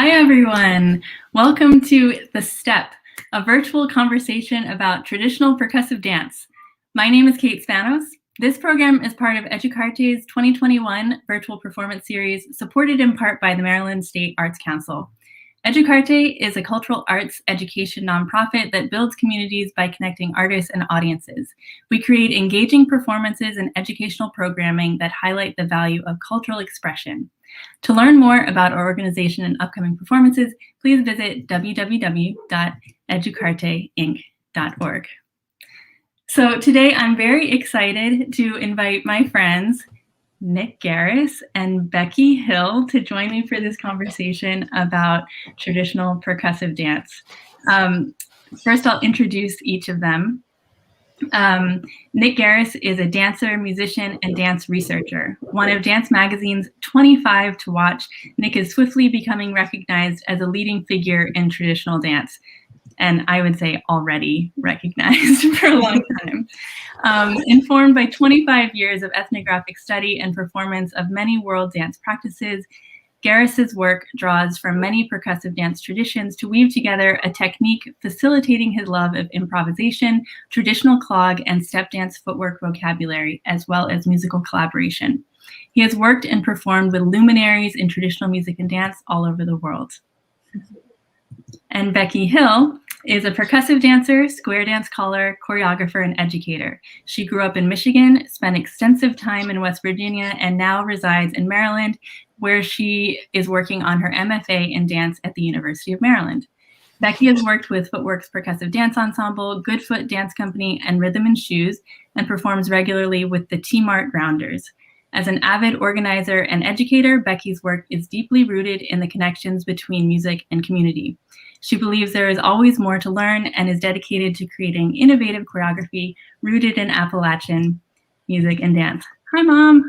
Hi, everyone. Welcome to The Step, a virtual conversation about traditional percussive dance. My name is Kate Spanos. This program is part of Educarte's 2021 virtual performance series, supported in part by the Maryland State Arts Council. Educarte is a cultural arts education nonprofit that builds communities by connecting artists and audiences. We create engaging performances and educational programming that highlight the value of cultural expression. To learn more about our organization and upcoming performances, please visit www.educarteinc.org. So today I'm very excited to invite my friends, Nic Gareiss and Becky Hill, to join me for this conversation about traditional percussive dance. First, I'll introduce each of them. Nic Gareiss is a dancer, musician, and dance researcher. One of Dance Magazine's 25 to watch, Nic is swiftly becoming recognized as a leading figure in traditional dance. And I would say already recognized for a long time. Informed by 25 years of ethnographic study and performance of many world dance practices, Garris's work draws from many percussive dance traditions to weave together a technique facilitating his love of improvisation, traditional clog, and step dance footwork vocabulary, as well as musical collaboration. He has worked and performed with luminaries in traditional music and dance all over the world. And Becky Hill is a percussive dancer, square dance caller, choreographer, and educator. She grew up in Michigan, spent extensive time in West Virginia, and now resides in Maryland, where she is working on her MFA in dance at the University of Maryland. Becky has worked with Footwork's Percussive Dance Ensemble, Goodfoot Dance Company, and Rhythm and Shoes, and performs regularly with the T-Mart Grounders. As an avid organizer and educator, Becky's work is deeply rooted in the connections between music and community. She believes there is always more to learn and is dedicated to creating innovative choreography rooted in Appalachian music and dance. Hi, Mom.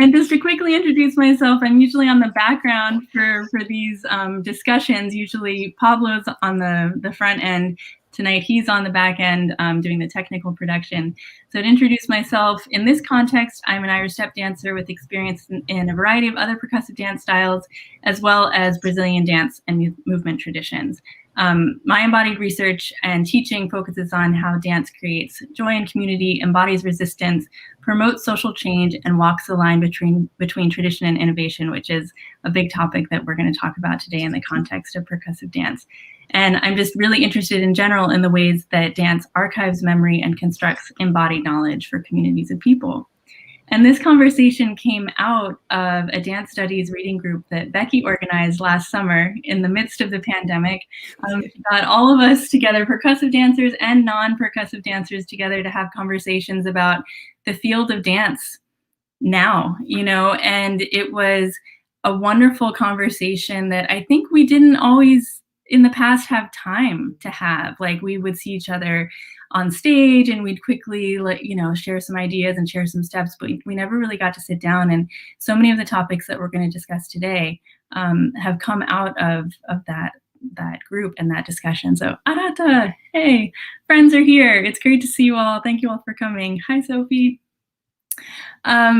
And just to quickly introduce myself, I'm usually on the background for these discussions. Usually Pablo's on the front end. Tonight, he's on the back end doing the technical production. So to introduce myself, in this context, I'm an Irish step dancer with experience in a variety of other percussive dance styles, as well as Brazilian dance and movement traditions. My embodied research and teaching focuses on how dance creates joy and community, embodies resistance, promotes social change, and walks the line between tradition and innovation, which is a big topic that we're going to talk about today in the context of percussive dance. And I'm just really interested in general in the ways that dance archives memory and constructs embodied knowledge for communities of people. And this conversation came out of a dance studies reading group that Becky organized last summer in the midst of the pandemic. She got all of us together, percussive dancers and non-percussive dancers together, to have conversations about the field of dance now, and it was a wonderful conversation that I think we didn't always in the past have time to have. Like, we would see each other on stage and we'd quickly share some ideas and share some steps, but we never really got to sit down. And so many of the topics that we're going to discuss today have come out of that group and that discussion. So Arata, hey, friends are here. It's great to see you all. Thank you all for coming. Hi, Sophie. All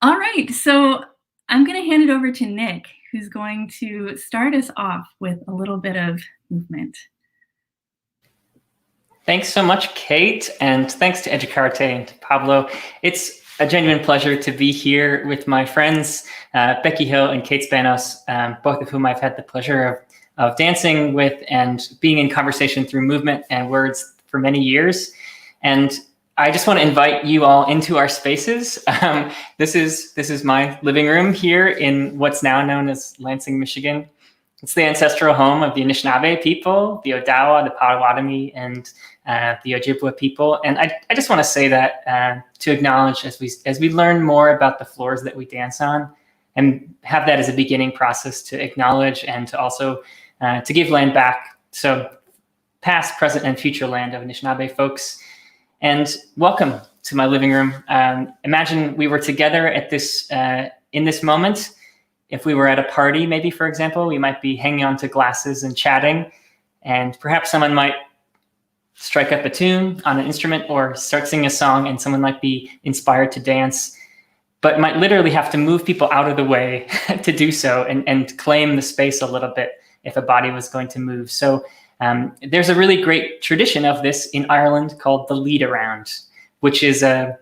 right, so I'm going to hand it over to Nic, who's going to start us off with a little bit of movement. Thanks so much, Kate, and thanks to Educarte and to Pablo. It's a genuine pleasure to be here with my friends, Becky Hill and Kate Spanos, both of whom I've had the pleasure of dancing with and being in conversation through movement and words for many years. And I just want to invite you all into our spaces. This is my living room here in what's now known as Lansing, Michigan. It's the ancestral home of the Anishinaabe people, the Odawa, the Potawatomi, and the Ojibwa people. And I just want to say that to acknowledge as we learn more about the floors that we dance on, and have that as a beginning process to acknowledge and to also to give land back. So past, present, and future land of Anishinaabe folks. And welcome to my living room. Imagine we were together at this in this moment. If we were at a party, maybe, for example, we might be hanging onto glasses and chatting, and perhaps someone might strike up a tune on an instrument or start singing a song, and someone might be inspired to dance. but might literally have to move people out of the way to do so and claim the space a little bit if a body was going to move. So there's a really great tradition of this in Ireland called the lead around, which is a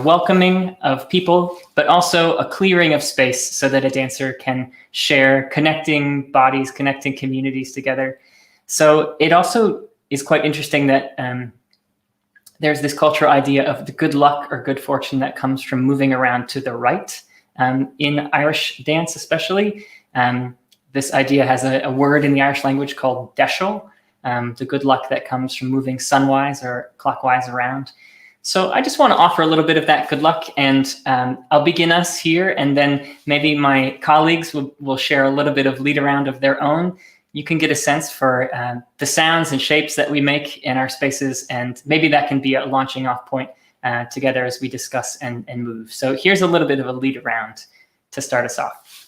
welcoming of people, but also a clearing of space so that a dancer can share, connecting bodies, connecting communities together. So it also is quite interesting that there's this cultural idea of the good luck or good fortune that comes from moving around to the right. In Irish dance especially, this idea has a word in the Irish language called deishel, the good luck that comes from moving sunwise or clockwise around. So I just want to offer a little bit of that good luck, and I'll begin us here, and then maybe my colleagues will share a little bit of lead around of their own. You can get a sense for the sounds and shapes that we make in our spaces, and maybe that can be a launching off point together as we discuss and move. So here's a little bit of a lead around to start us off.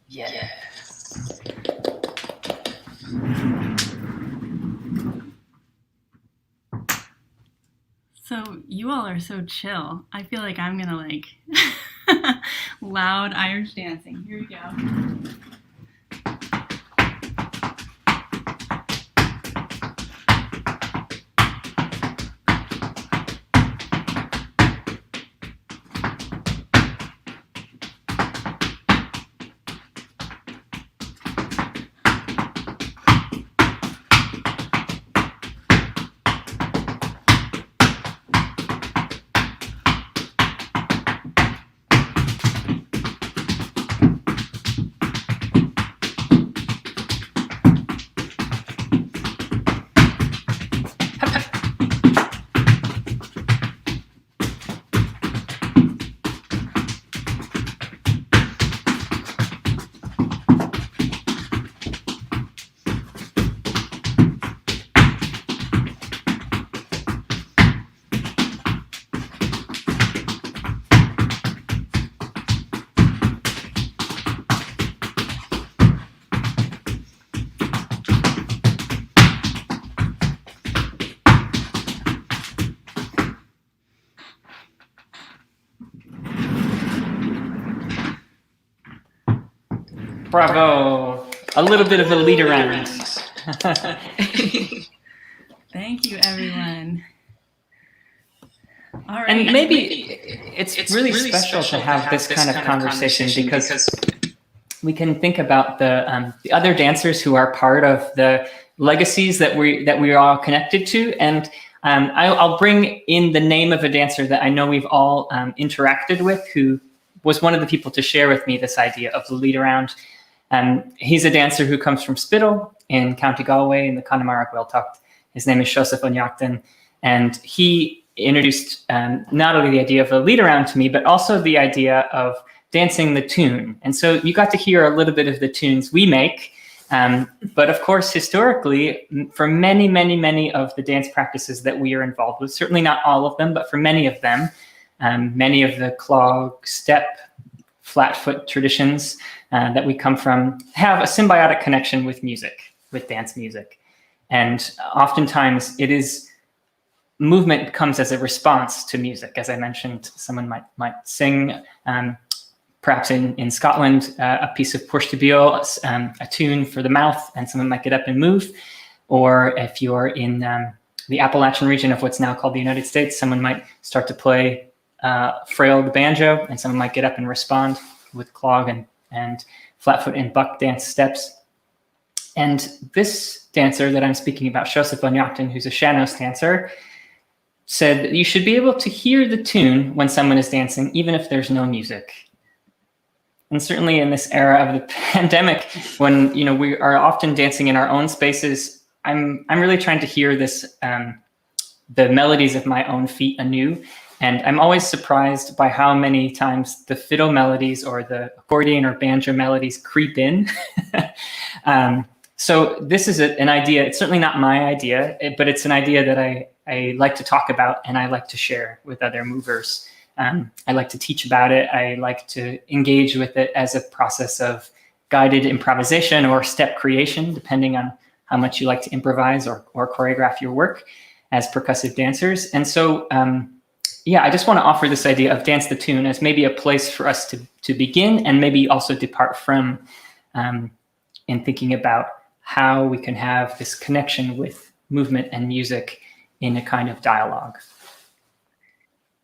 Yes. So you all are so chill. I feel like I'm gonna like loud Irish dancing. Here we go. Bravo. A little bit of a lead around. Thank you, everyone. All right. And maybe it's really special to have this kind of conversation because we can think about the other dancers who are part of the legacies that we are all connected to. And I'll bring in the name of a dancer that I know we've all interacted with, who was one of the people to share with me this idea of the lead around. He's a dancer who comes from Spittal in County Galway in the Connemara Gaeltacht. His name is Joseph Onyachtan, and he introduced not only the idea of a lead around to me, but also the idea of dancing the tune. And so you got to hear a little bit of the tunes we make. But of course, historically, for many, many, many of the dance practices that we are involved with, certainly not all of them, but for many of them, many of the clog, step, flat foot traditions that we come from have a symbiotic connection with music, with dance music. And oftentimes it is movement comes as a response to music. As I mentioned, someone might sing, perhaps in Scotland, a piece of Push to Bio, a tune for the mouth, and someone might get up and move. Or if you're in the Appalachian region of what's now called the United States, someone might start to play frail the banjo, and someone might get up and respond with clog and flat foot and buck dance steps. And this dancer that I'm speaking about, Joseph Onyachtan, who's a Sean-Nós dancer, said that you should be able to hear the tune when someone is dancing, even if there's no music. And certainly in this era of the pandemic, when we are often dancing in our own spaces, I'm really trying to hear this, the melodies of my own feet anew. And I'm always surprised by how many times the fiddle melodies or the accordion or banjo melodies creep in. So this is an idea. It's certainly not my idea, but it's an idea that I like to talk about and I like to share with other movers. I like to teach about it. I like to engage with it as a process of guided improvisation or step creation, depending on how much you like to improvise or choreograph your work as percussive dancers. And so, I just want to offer this idea of dance the tune as maybe a place for us to begin and maybe also depart from in thinking about how we can have this connection with movement and music in a kind of dialogue.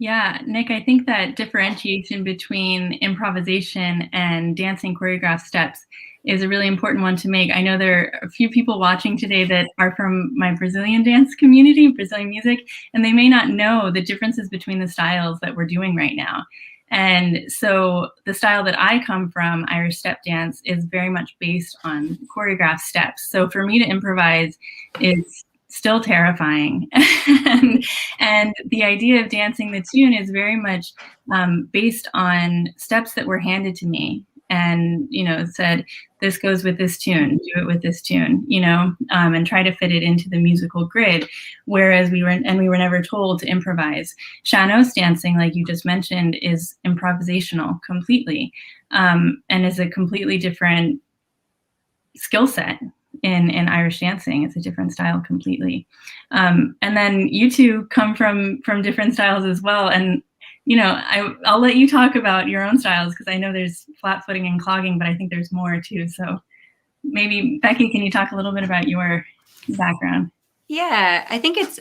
Yeah, Nic, I think that differentiation between improvisation and dancing choreographed steps is a really important one to make. I know there are a few people watching today that are from my Brazilian dance community, Brazilian music, and they may not know the differences between the styles that we're doing right now. And so the style that I come from, Irish step dance, is very much based on choreographed steps. So for me to improvise is still terrifying. and the idea of dancing the tune is very much based on steps that were handed to me and, said, this goes with this tune, do it with this tune, and try to fit it into the musical grid. Whereas we were never told to improvise. Sean-Nós dancing, like you just mentioned, is improvisational completely, and is a completely different skill set. In Irish dancing, it's a different style completely. And then you two come from different styles as well. And, I'll let you talk about your own styles because I know there's flat footing and clogging, but I think there's more too. So maybe, Becky, can you talk a little bit about your background? Yeah, I think it's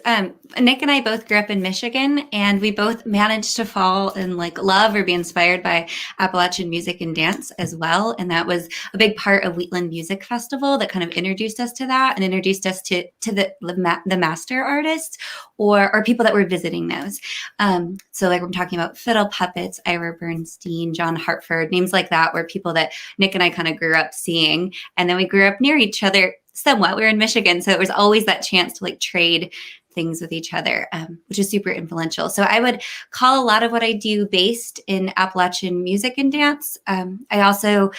Nic and I both grew up in Michigan, and we both managed to fall in love or be inspired by Appalachian music and dance as well. And that was a big part of Wheatland Music Festival that kind of introduced us to that and introduced us to the master artists or people that were visiting those. So we're talking about Fiddle Puppets, Ira Bernstein, John Hartford, names like that were people that Nic and I kind of grew up seeing. And then we grew up near each other somewhat. We were in Michigan, so it was always that chance to trade things with each other, which is super influential. So I would call a lot of what I do based in Appalachian music and dance. I also,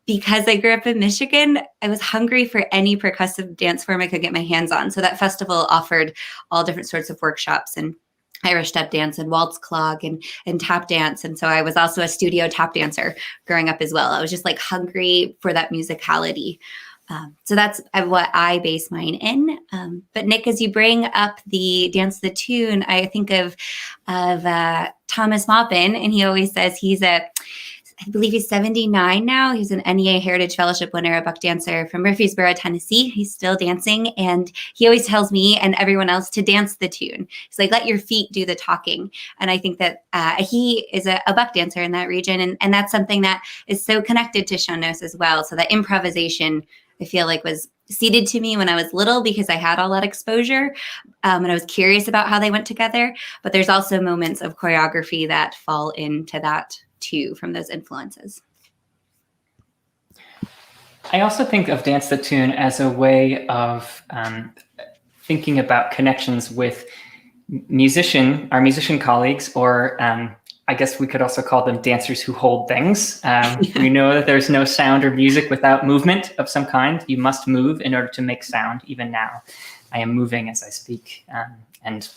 because I grew up in Michigan, I was hungry for any percussive dance form I could get my hands on. So that festival offered all different sorts of workshops and Irish step dance and waltz clog and tap dance. And so I was also a studio tap dancer growing up as well. I was just hungry for that musicality. So that's what I base mine in. But Nic, as you bring up the dance the tune, I think of Thomas Maupin, and he always says he's a I believe he's 79 now. He's an NEA Heritage Fellowship winner, a buck dancer from Murfreesboro, Tennessee. He's still dancing, and he always tells me and everyone else to dance the tune. He's like, let your feet do the talking. And I think that he is a buck dancer in that region, and that's something that is so connected to Sean-Nós as well. So that improvisation, I feel like, was seeded to me when I was little because I had all that exposure, and I was curious about how they went together. But there's also moments of choreography that fall into that too, from those influences. I also think of Dance the Tune as a way of thinking about connections with our musician colleagues, or I guess we could also call them dancers who hold things. We know that there's no sound or music without movement of some kind. You must move in order to make sound. Even now, I am moving as I speak and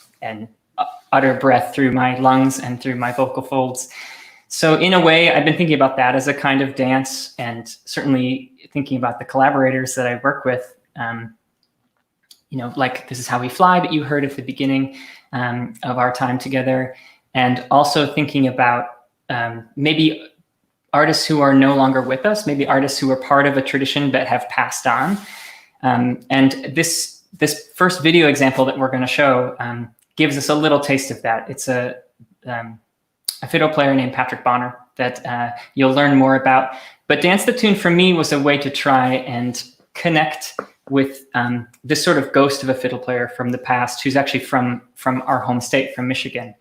utter breath through my lungs and through my vocal folds. So in a way, I've been thinking about that as a kind of dance, and certainly thinking about the collaborators that I work with. Like This Is How We Fly that you heard at the beginning of our time together. And also thinking about maybe artists who are no longer with us, maybe artists who are part of a tradition but have passed on. And this first video example that we're going to show gives us a little taste of that. It's a fiddle player named Patrick Bonner that you'll learn more about. But Dance the Tune for me was a way to try and connect with this sort of ghost of a fiddle player from the past, who's actually from our home state, from Michigan.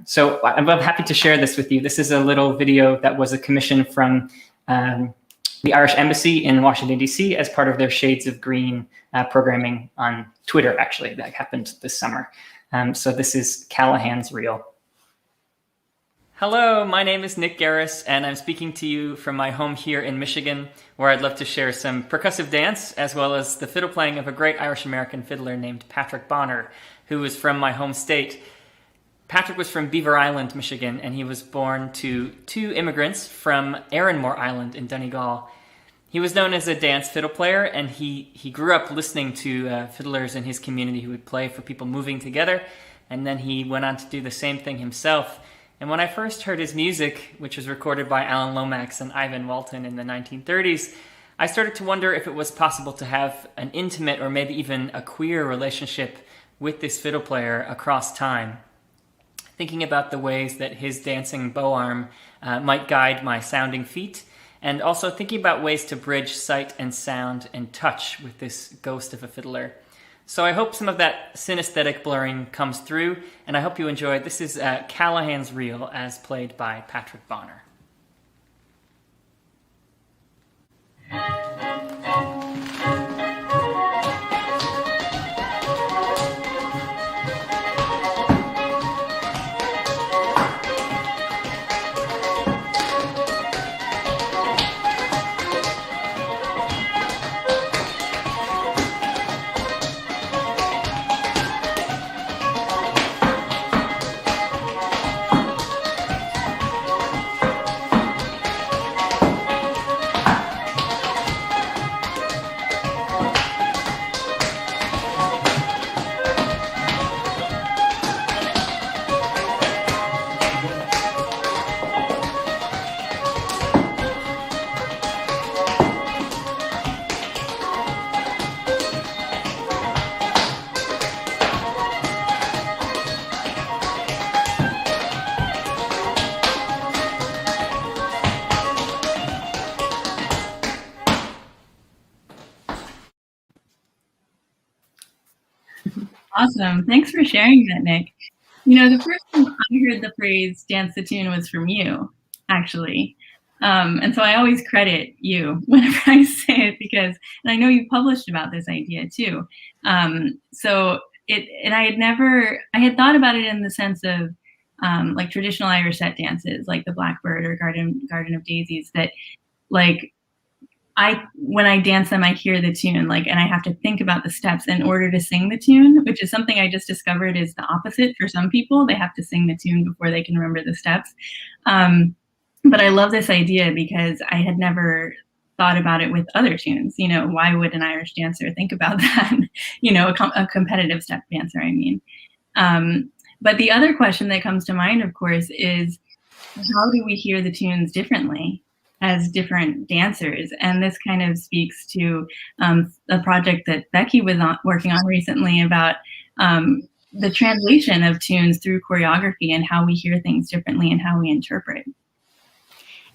So I'm happy to share this with you. This is a little video that was a commission from the Irish Embassy in Washington, D.C. as part of their Shades of Green programming on Twitter, actually, that happened this summer. So this is Callahan's Reel. Hello, my name is Nic Gareiss, and I'm speaking to you from my home here in Michigan, where I'd love to share some percussive dance, as well as the fiddle playing of a great Irish-American fiddler named Patrick Bonner, who is from my home state. Patrick was from Beaver Island, Michigan, and he was born to two immigrants from Erinmore Island in Donegal. He was known as a dance fiddle player, and he grew up listening to fiddlers in his community who would play for people moving together, and then he went on to do the same thing himself. And when I first heard his music, which was recorded by Alan Lomax and Ivan Walton in the 1930s, I started to wonder if it was possible to have an intimate or maybe even a queer relationship with this fiddle player across time. Thinking about the ways that his dancing bow arm might guide my sounding feet, and also thinking about ways to bridge sight and sound and touch with this ghost of a fiddler. So I hope some of that synesthetic blurring comes through, and I hope you enjoy. This is Callahan's Reel as played by Patrick Bonner. Awesome. Thanks for sharing that, Nic. The first time I heard the phrase dance the tune was from you, actually. And so I always credit you whenever I say it and I know you published about this idea too. I had thought about it in the sense of like traditional Irish set dances, like the Blackbird or Garden of Daisies, that like, when I dance them, I hear the tune, and I have to think about the steps in order to sing the tune, which is something I just discovered is the opposite for some people. They have to sing the tune before they can remember the steps. But I love this idea because I had never thought about it with other tunes. Why would an Irish dancer think about that? A competitive step dancer, I mean. But the other question that comes to mind, of course, is how do we hear the tunes differently as different dancers? And this kind of speaks to a project that Becky was working on recently about the translation of tunes through choreography and how we hear things differently and how we interpret.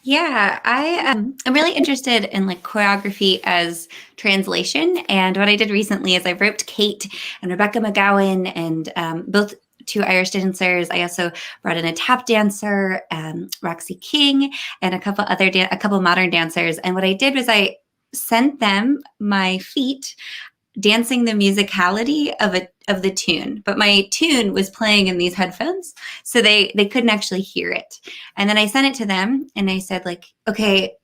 Yeah, I'm really interested in like choreography as translation. And what I did recently is I roped Kate and Rebecca McGowan and both two Irish dancers. I also brought in a tap dancer, Roxy King, and a couple modern dancers. And what I did was I sent them my feet dancing the musicality of the tune, but my tune was playing in these headphones, so they couldn't actually hear it. And then I sent it to them, and I said, like, okay,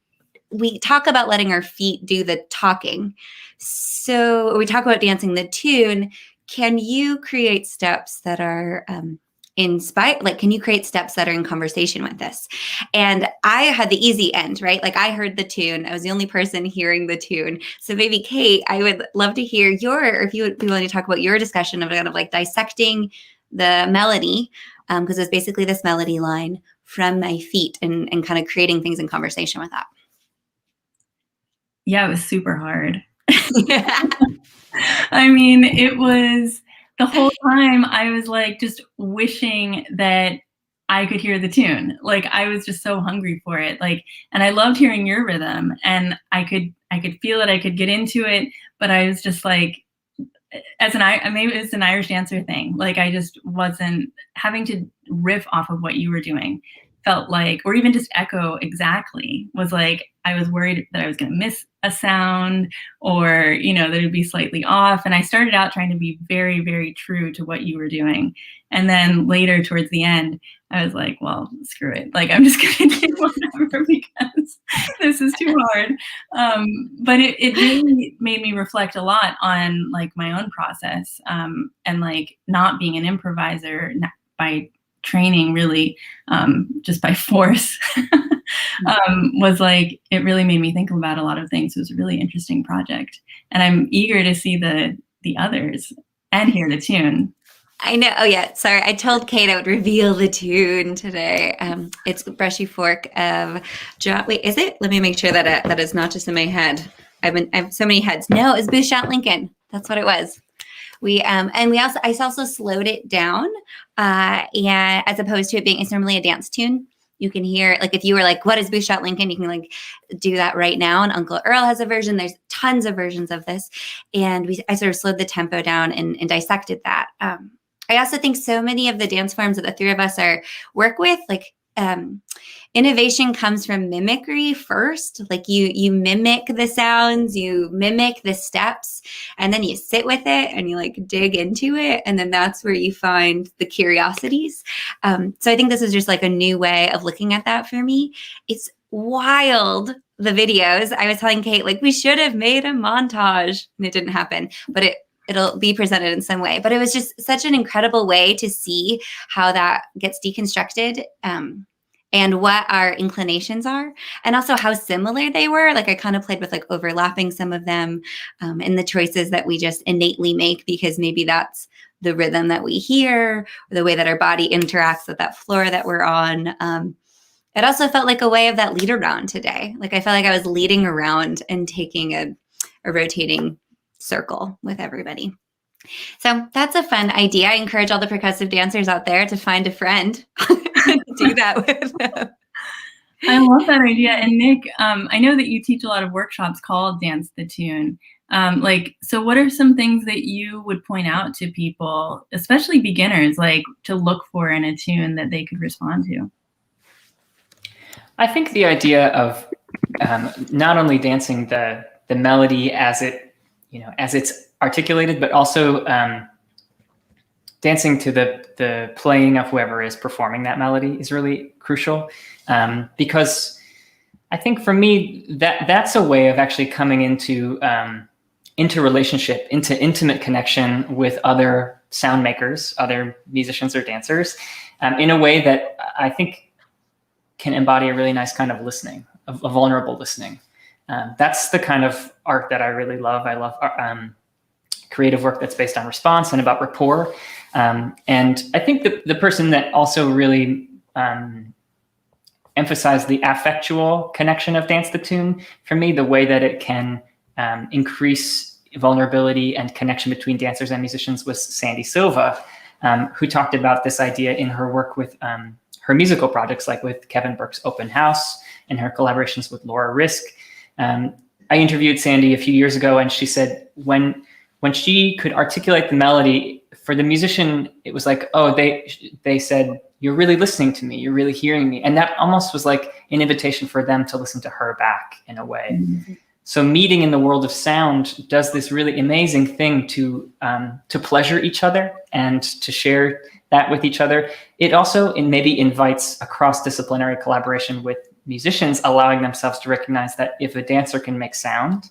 we talk about letting our feet do the talking, so we talk about dancing the tune. Can you create steps that are inspired? Like, can you create steps that are in conversation with this? And I had the easy end, right? Like, I heard the tune. I was the only person hearing the tune. So maybe Kate, I would love to hear or if you would be willing to talk about your discussion of kind of like dissecting the melody, because it's basically this melody line from my feet and kind of creating things in conversation with that. Yeah, it was super hard. I mean, it was the whole time I was like just wishing that I could hear the tune. Like, I was just so hungry for it. Like, and I loved hearing your rhythm, and I could feel it. I could get into it, but I was just like, maybe it's an Irish dancer thing. Like, I just wasn't having to riff off of what you were doing. Felt like, or even just echo exactly, was like, I was worried that I was going to miss a sound, or, you know, that it would be slightly off. And I started out trying to be very, very true to what you were doing. And then later towards the end, I was like, well, screw it. Like, I'm just going to do whatever because this is too hard. But it really made me reflect a lot on like my own process, and like not being an improviser by training, really, just by force, was like, it really made me think about a lot of things. It was a really interesting project, and I'm eager to see the others and hear the tune. I know. Oh yeah. Sorry. I told Kate I would reveal the tune today. It's Brushy Fork of John. Wait, is it? Let me make sure that that is not just in my head. I have so many heads. No, it's Bouchant Lincoln. That's what it was. I also slowed it down, and as opposed to it being, it's normally a dance tune. You can hear, like, if you were like, what is Bouchant Lincoln? You can like do that right now. And Uncle Earl has a version. There's tons of versions of this. And I sort of slowed the tempo down and dissected that. I also think so many of the dance forms that the three of us work with, like, innovation comes from mimicry first. Like, you mimic the sounds, you mimic the steps, and then you sit with it and you like dig into it. And then that's where you find the curiosities. So I think this is just like a new way of looking at that for me. It's wild, the videos. I was telling Kate, like, we should have made a montage, and it didn't happen, but it'll be presented in some way. But it was just such an incredible way to see how that gets deconstructed, and what our inclinations are, and also how similar they were. Like, I kind of played with like overlapping some of them, and the choices that we just innately make because maybe that's the rhythm that we hear, or the way that our body interacts with that floor that we're on. It also felt like a way of that lead around today. Like, I felt like I was leading around and taking a rotating circle with everybody. So that's a fun idea. I encourage all the percussive dancers out there to find a friend and do that with them. I love that idea. And Nic, I know that you teach a lot of workshops called Dance the Tune. So what are some things that you would point out to people, especially beginners, like to look for in a tune that they could respond to? I think the idea of not only dancing the melody as it's articulated, but also dancing to the playing of whoever is performing that melody is really crucial, because I think for me that's a way of actually coming into relationship, into intimate connection with other sound makers, other musicians or dancers, in a way that I think can embody a really nice kind of listening, a vulnerable listening. That's the kind of art that I really love. I love creative work that's based on response and about rapport. And I think the person that also really emphasize the affectual connection of dance to tune. For me, the way that it can increase vulnerability and connection between dancers and musicians was Sandy Silva, who talked about this idea in her work with her musical projects, like with Kevin Burke's Open House and her collaborations with Laura Risk. I interviewed Sandy a few years ago, and she said when she could articulate the melody, for the musician, it was like, oh, they said, you're really listening to me, you're really hearing me. And that almost was like an invitation for them to listen to her back in a way. Mm-hmm. So meeting in the world of sound does this really amazing thing to pleasure each other and to share that with each other. It also maybe invites a cross-disciplinary collaboration with musicians, allowing themselves to recognize that if a dancer can make sound,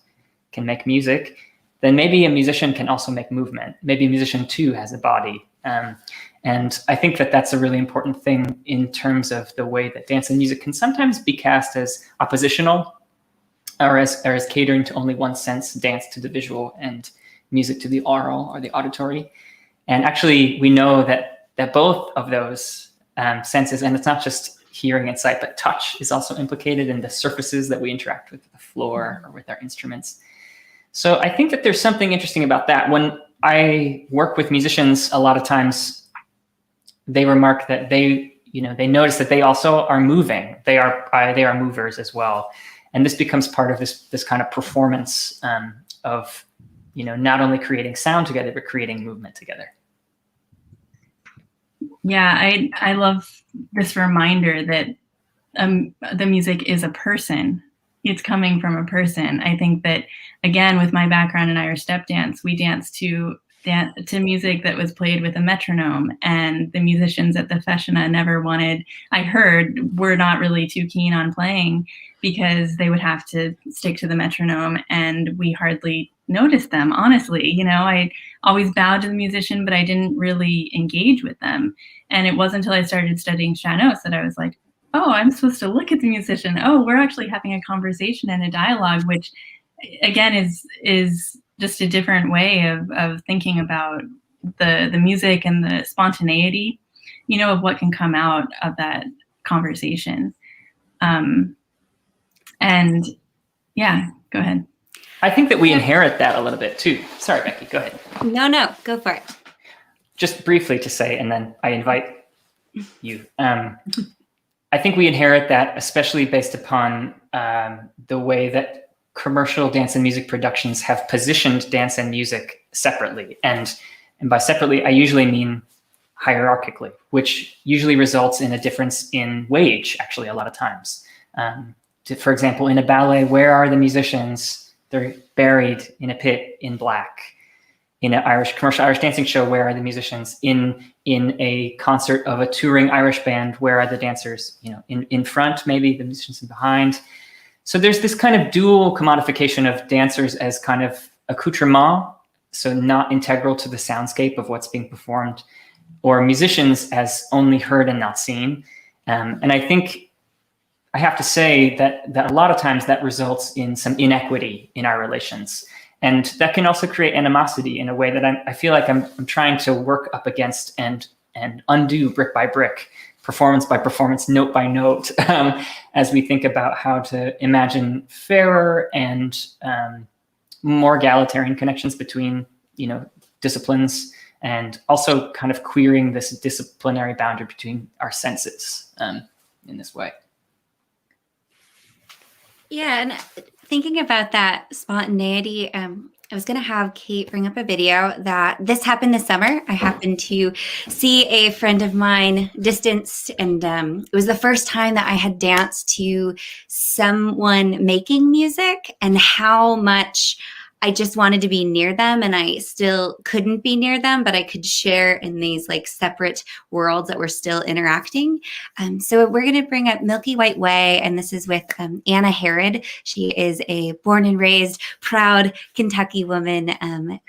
can make music, then maybe a musician can also make movement. Maybe a musician too has a body. And I think that that's a really important thing in terms of the way that dance and music can sometimes be cast as oppositional, or as catering to only one sense, dance to the visual and music to the oral or the auditory. And actually, we know that both of those senses, and it's not just hearing and sight, but touch is also implicated in the surfaces that we interact with, the floor or with our instruments. So I think that there's something interesting about that. When I work with musicians, a lot of times they remark that they notice that they also are moving. They are movers as well. And this becomes part of this kind of performance of, not only creating sound together, but creating movement together. Yeah, I love this reminder that the music is a person. It's coming from a person. I think that, again, with my background in Irish step dance, we danced to music that was played with a metronome, and the musicians at the Feshana were not really too keen on playing because they would have to stick to the metronome, and we hardly noticed them, honestly. I always bowed to the musician, but I didn't really engage with them. And it wasn't until I started studying Spanos that I was like, oh, I'm supposed to look at the musician. Oh, we're actually having a conversation and a dialogue, which again is just a different way of thinking about the music and the spontaneity, of what can come out of that conversation. And yeah, go ahead. I think that we inherit that a little bit too. Sorry, Becky, go ahead. No, go for it. Just briefly to say, and then I invite you. I think we inherit that, especially based upon the way that commercial dance and music productions have positioned dance and music separately. And by separately, I usually mean hierarchically, which usually results in a difference in wage, actually, a lot of times. For example, in a ballet, where are the musicians? They're buried in a pit in black. In an commercial Irish dancing show, where are the musicians? In a concert of a touring Irish band, where are the dancers? In front, maybe the musicians in behind. So there's this kind of dual commodification of dancers as kind of accoutrement, so not integral to the soundscape of what's being performed, or musicians as only heard and not seen. And I think I have to say that a lot of times that results in some inequity in our relations. And that can also create animosity in a way that I feel like I'm trying to work up against and undo brick by brick, performance by performance, note by note, as we think about how to imagine fairer and more egalitarian connections between, disciplines, and also kind of queering this disciplinary boundary between our senses in this way. Yeah, and thinking about that spontaneity, I was going to have Kate bring up a video that this happened this summer. I happened to see a friend of mine distanced, and it was the first time that I had danced to someone making music, and how much I just wanted to be near them, and I still couldn't be near them, but I could share in these like separate worlds that were still interacting. So we're going to bring up Milky White Way, and this is with Anna Herod. She is a born and raised, proud Kentucky woman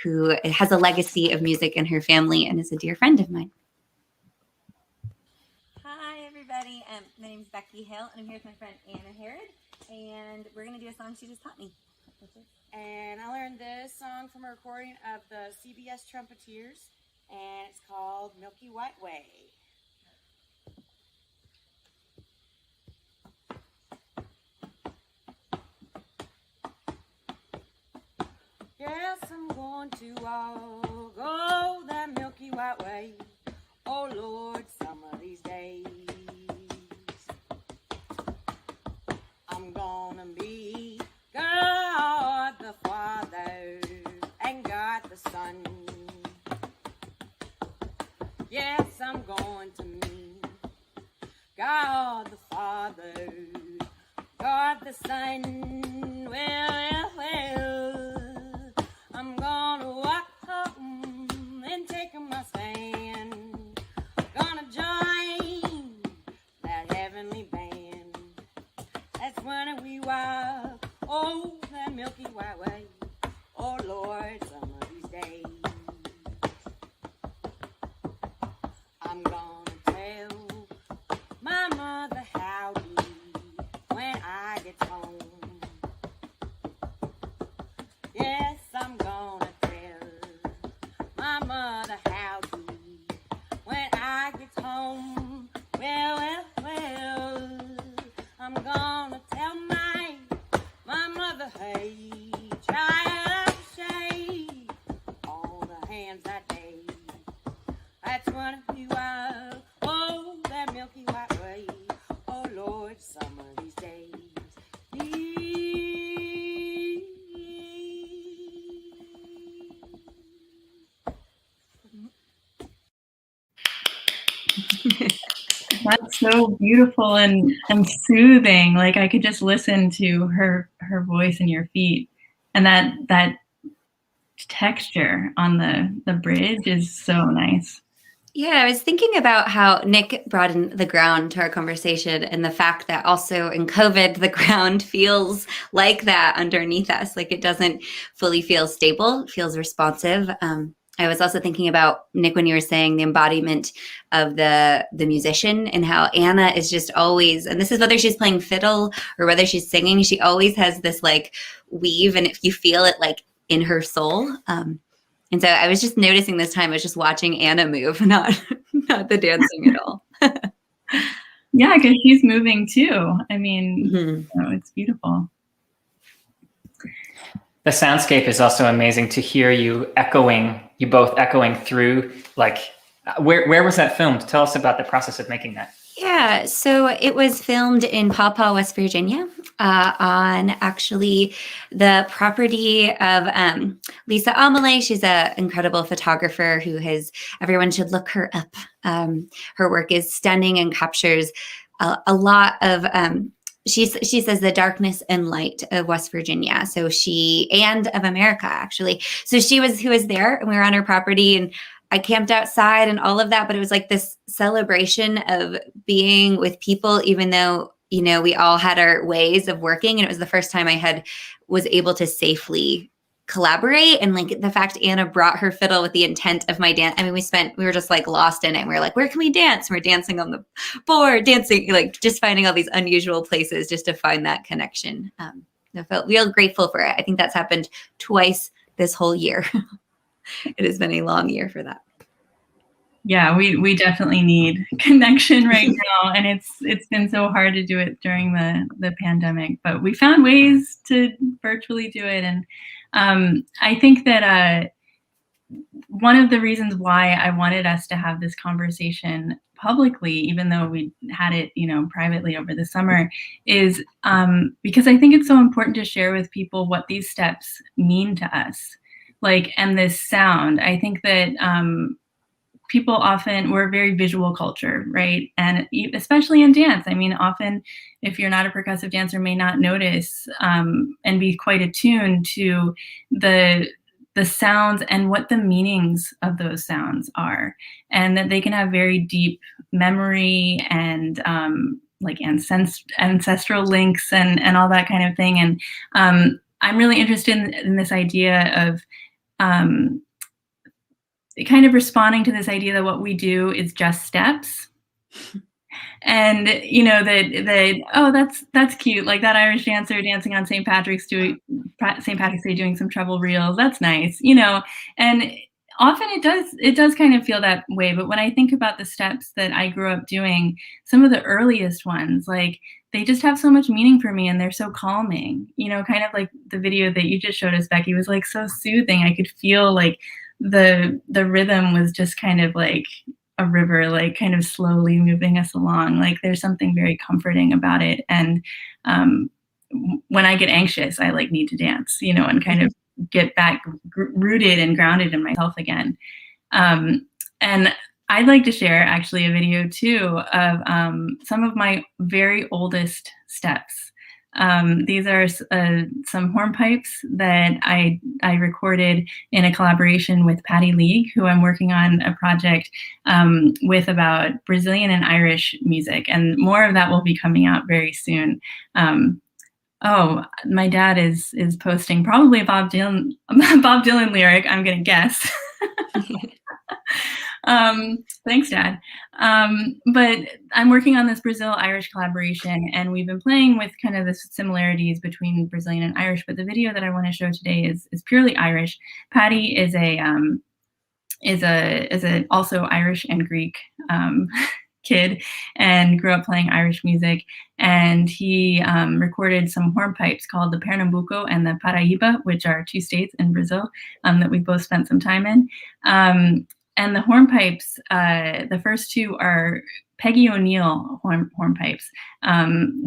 who has a legacy of music in her family and is a dear friend of mine. Hi, everybody. My name is Becky Hill, and I'm here with my friend Anna Herod, and we're going to do a song she just taught me. And I learned this song from a recording of the CBS Trumpeters, and it's called Milky White Way. Yes, I'm going to walk, oh, that milky white way. Oh, Lord, some of these days. I'm gonna be God the Father and God the Son. Yes, I'm going to meet God the Father, God the Son. Well, I'm gonna walk home and take my stand. Gonna join that heavenly band. That's when we walk, oh, that milky white way. Oh, Lord, some of these days. I'm gonna tell my mother howdy when I get home. Yes, I'm gonna tell my mother howdy when I get home. Well, I'm gonna tell my mother, hey, try to shake all the hands that day. That's one of you are, oh, that milky white way. Oh, Lord, some of these days. That's so beautiful and soothing. Like I could just listen to her voice and your feet, and that texture on the bridge is so nice. Yeah, I was thinking about how Nic brought in the ground to our conversation, and the fact that also in COVID, the ground feels like that underneath us. Like it doesn't fully feel stable, it feels responsive. I was also thinking about, Nic, when you were saying the embodiment of the musician, and how Anna is just always, and this is whether she's playing fiddle or whether she's singing, she always has this like weave, and if you feel it like in her soul. And so I was just noticing this time, I was just watching Anna move, not the dancing at all. Yeah, because she's moving too. I mean, it's beautiful. The soundscape is also amazing to hear you both echoing through. Like, where was that filmed? Tell us about the process of making that. Yeah, so it was filmed in Paw Paw, West Virginia, on actually the property of Lisa Amelie. She's an incredible photographer everyone should look her up. Her work is stunning and captures a lot of, she says, the darkness and light of West Virginia. So and of America, actually. So who was there, and we were on her property, and I camped outside and all of that, but it was like this celebration of being with people, even though, we all had our ways of working. And it was the first time I was able to safely collaborate. And like the fact Anna brought her fiddle with the intent of my dance. I mean, we were just like lost in it. And we were like, where can we dance? And we're dancing on the board, like just finding all these unusual places just to find that connection. I felt real grateful for it. I think that's happened twice this whole year. It has been a long year for that. Yeah, we definitely need connection right now, and it's been so hard to do it during the pandemic, but we found ways to virtually do it. And I think that one of the reasons why I wanted us to have this conversation publicly, even though we had it, privately over the summer, is because I think it's so important to share with people what these steps mean to us. Like, and this sound, I think that people we're a very visual culture, right? And especially in dance, I mean, often if you're not a percussive dancer, may not notice and be quite attuned to the sounds and what the meanings of those sounds are, and that they can have very deep memory and like ancestral links and all that kind of thing. And I'm really interested in this idea of kind of responding to this idea that what we do is just steps. And that's cute, like that Irish dancer dancing on St. Patrick's Day doing some treble reels, that's nice, and often it does kind of feel that way. But when I think about the steps that I grew up doing, some of the earliest ones, like they just have so much meaning for me, and they're so calming. Kind of like the video that you just showed us, Becky, was like so soothing. I could feel like the rhythm was just kind of like a river, like kind of slowly moving us along. Like there's something very comforting about it. And when I get anxious, I like need to dance, and kind of get back rooted and grounded in myself again. And I'd like to share actually a video too of some of my very oldest steps. These are some hornpipes that I recorded in a collaboration with Patty League, who I'm working on a project with about Brazilian and Irish music, and more of that will be coming out very soon. Oh, my dad is posting probably a Bob Dylan lyric, I'm gonna guess. Thanks, Dad. But I'm working on this Brazil-Irish collaboration, and we've been playing with kind of the similarities between Brazilian and Irish, but the video that I want to show today is purely Irish. Patty is a also Irish and Greek kid, and grew up playing Irish music, and he recorded some hornpipes called the Pernambuco and the Paraíba, which are 2 states in Brazil that we both spent some time in. And the hornpipes, the first 2 are Peggy O'Neill hornpipes.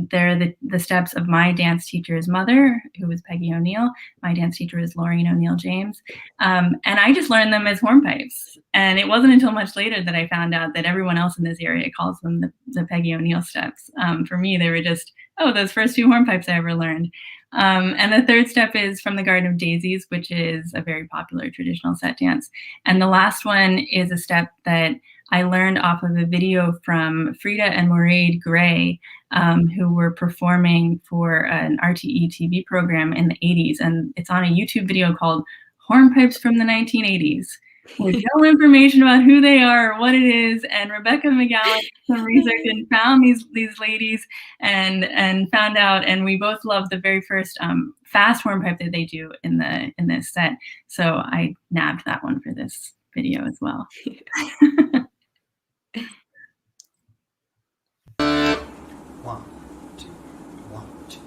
They're the steps of my dance teacher's mother, who was Peggy O'Neill. My dance teacher is Laureen O'Neill James. And I just learned them as hornpipes. And it wasn't until much later that I found out that everyone else in this area calls them the Peggy O'Neill steps. For me, they were just, those first 2 hornpipes I ever learned. And the 3rd step is From the Garden of Daisies, which is a very popular traditional set dance. And the last one is a step that I learned off of a video from Frida and Moraid Gray, who were performing for an RTE TV program in the 80s. And it's on a YouTube video called Hornpipes from the 1980s. With no information about who they are or what it is. And Rebecca McGowan did some research and found these ladies and found out, and we both loved the very first fast hornpipe that they do in this set. So I nabbed that one for this video as well. One, two, 1, 2.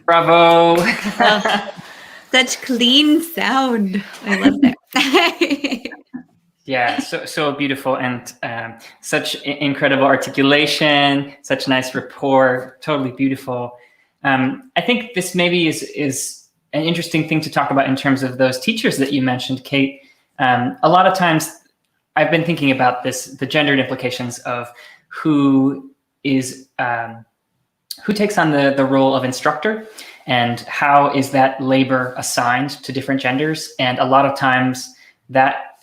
Bravo. Oh, such clean sound. I love that. Yeah, so beautiful, and such incredible articulation, such nice rapport, totally beautiful. I think this maybe is an interesting thing to talk about in terms of those teachers that you mentioned, Kate. A lot of times I've been thinking about the gendered implications of who takes on the role of instructor, and how is that labor assigned to different genders. And a lot of times that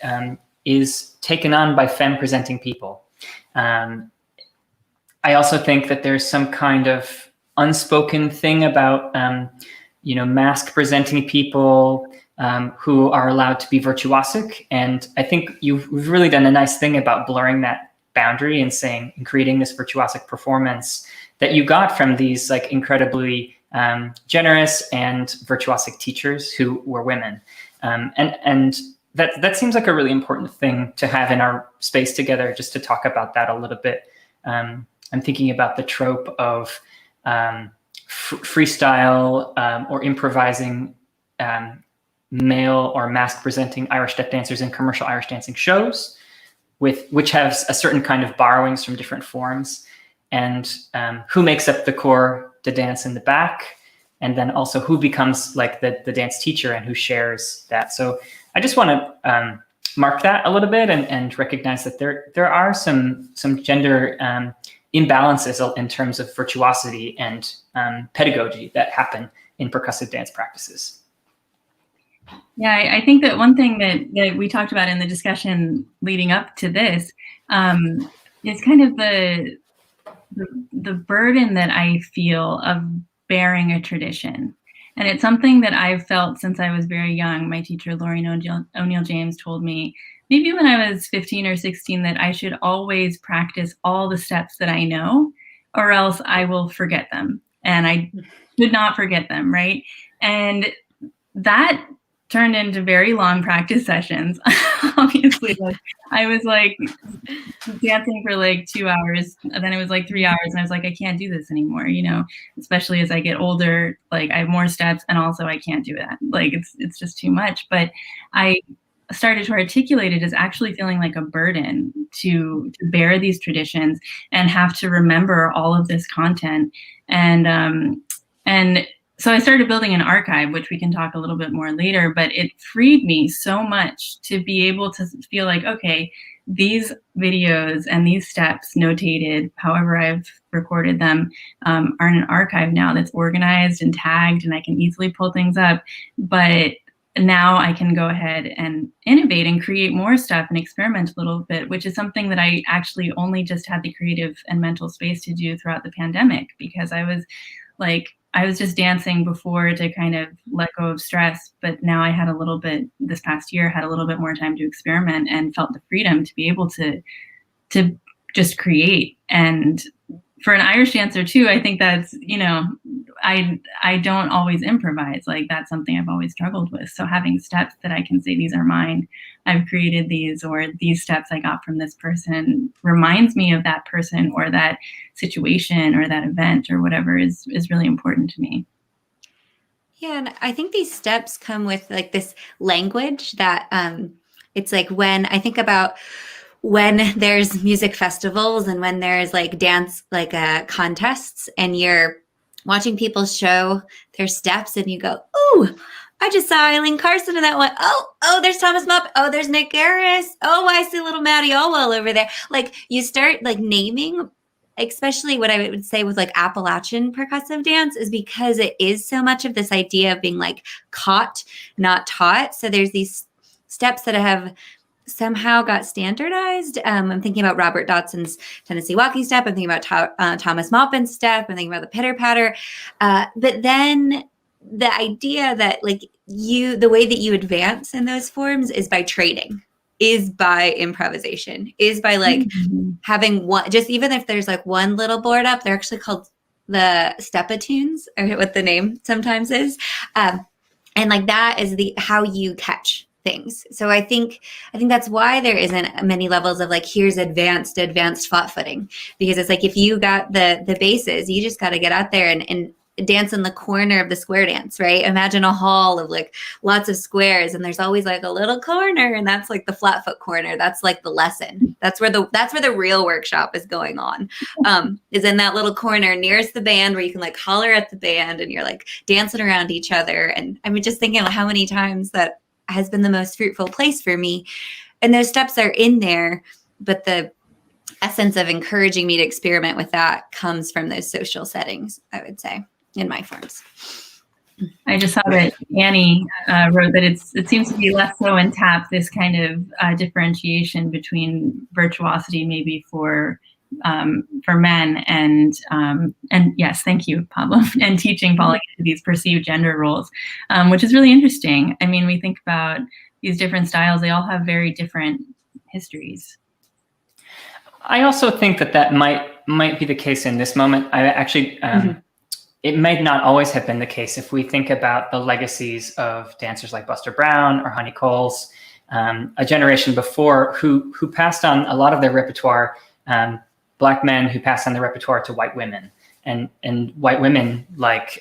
is taken on by femme presenting people. I also think that there's some kind of unspoken thing about, mask presenting people who are allowed to be virtuosic. And I think we've really done a nice thing about blurring that boundary and creating this virtuosic performance that you got from these like incredibly generous and virtuosic teachers who were women. And that seems like a really important thing to have in our space together, just to talk about that a little bit. I'm thinking about the trope of freestyle or improvising male or mask presenting Irish step dancers in commercial Irish dancing shows, which has a certain kind of borrowings from different forms, and who makes up the core to dance in the back, and then also who becomes like the dance teacher and who shares that. So I just want to mark that a little bit and recognize that there are some gender imbalances in terms of virtuosity and pedagogy that happen in percussive dance practices. Yeah, I think that one thing that we talked about in the discussion leading up to this is kind of the burden that I feel of bearing a tradition. And it's something that I've felt since I was very young. My teacher, Lauren O'Neill James, told me maybe when I was 15 or 16 that I should always practice all the steps that I know, or else I will forget them. And I should not forget them, right? And that turned into very long practice sessions. Obviously, I was like dancing for like 2 hours, and then it was like 3 hours, and I was like, I can't do this anymore, especially as I get older, like I have more steps, and also I can't do that. Like it's just too much. But I started to articulate it as actually feeling like a burden to bear these traditions and have to remember all of this content. And so I started building an archive, which we can talk a little bit more later, but it freed me so much to be able to feel like, okay, these videos and these steps notated, however I've recorded them, are in an archive now that's organized and tagged, and I can easily pull things up. But now I can go ahead and innovate and create more stuff and experiment a little bit, which is something that I actually only just had the creative and mental space to do throughout the pandemic, because I was just dancing before to kind of let go of stress, but now I had this past year, had a little bit more time to experiment and felt the freedom to be able to just create. And for an Irish dancer too, I think that's, I don't always improvise. Like that's something I've always struggled with. So having steps that I can say, these are mine, I've created these, or these steps I got from this person, reminds me of that person or that situation or that event or whatever is really important to me. Yeah, and I think these steps come with like this language that it's like when I think about when there's music festivals and when there's like dance, like contests, and you're watching people show their steps and you go, ooh, I just saw Eileen Carson in that one. Oh, there's Thomas Mupp. Oh, there's Nic Gareiss. Oh, I see little Maddie Allwell over there. Like you start like naming, especially what I would say with like Appalachian percussive dance, is because it is so much of this idea of being like caught, not taught. So there's these steps that have somehow got standardized. I'm thinking about Robert Dotson's Tennessee walking step. I'm thinking about Thomas Maupin's step. I'm thinking about the pitter patter. But then the idea that like the way that you advance in those forms is by trading, is by improvisation, is by like having one, just even if there's like one little board up, they're actually called the step-a-tunes, or what the name sometimes is. And like that is how you catch things. So I think that's why there isn't many levels of like, here's advanced flat footing, because it's like, if you got the bases, you just got to get out there and dance in the corner of the square dance, right? Imagine a hall of like lots of squares, and there's always like a little corner, and that's like the flat foot corner. That's like the lesson. That's where the real workshop is going on. Is in that little corner nearest the band, where you can like holler at the band and you're like dancing around each other. And I mean, just thinking of how many times that has been the most fruitful place for me, and those steps are in there, but the essence of encouraging me to experiment with that comes from those social settings, I would say, in my forms. I just saw that Annie wrote that it seems to be less so in tap, this kind of differentiation between virtuosity maybe for men and yes, thank you, Pablo, and teaching falling into these perceived gender roles, which is really interesting. I mean, we think about these different styles, they all have very different histories. I also think that might be the case in this moment. I actually, it may not always have been the case if we think about the legacies of dancers like Buster Brown or Honey Coles, a generation before who passed on a lot of their repertoire, Black men who passed on the repertoire to white women, and white women like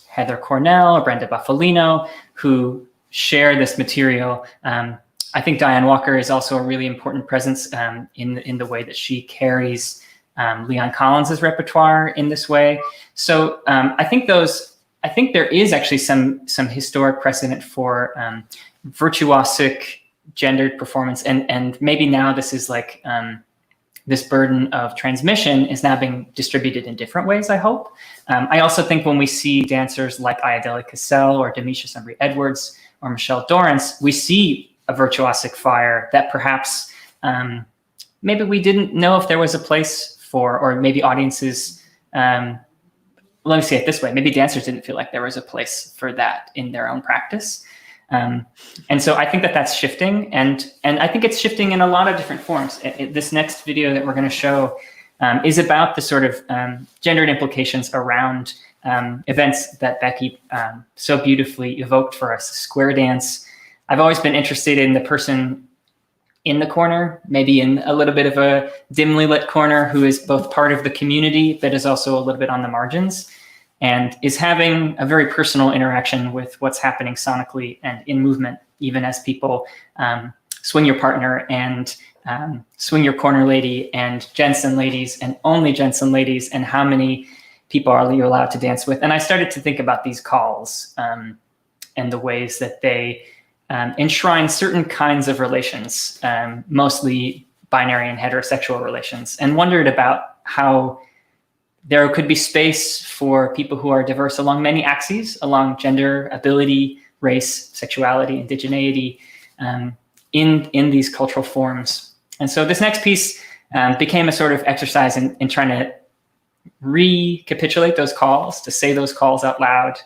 Heather Cornell or Brenda Buffalino, who share this material. I think Diane Walker is also a really important presence in the way that she carries Leon Collins's repertoire in this way. So I think there is actually some historic precedent for virtuosic gendered performance, and maybe now this is like this burden of transmission is now being distributed in different ways, I hope. I also think when we see dancers like Ayodele Cassell or Demisha Sumbry Edwards or Michelle Dorrance, we see a virtuosic fire that perhaps maybe we didn't know if there was a place for, or maybe audiences, let me say it this way, maybe dancers didn't feel like there was a place for that in their own practice. And so I think that's shifting, and I think it's shifting in a lot of different forms. This next video that we're going to show is about the sort of gendered implications around events that Becky so beautifully evoked for us, square dance. I've always been interested in the person in the corner, maybe in a little bit of a dimly lit corner, who is both part of the community, but is also a little bit on the margins, and is having a very personal interaction with what's happening sonically and in movement, even as people swing your partner and swing your corner lady and Jensen ladies and only Jensen ladies, and how many people are you allowed to dance with. And I started to think about these calls and the ways that they enshrine certain kinds of relations, mostly binary and heterosexual relations, and wondered about how there could be space for people who are diverse along many axes, along gender, ability, race, sexuality, indigeneity, in these cultural forms. And so this next piece became a sort of exercise in trying to recapitulate those calls, to say those calls out loud,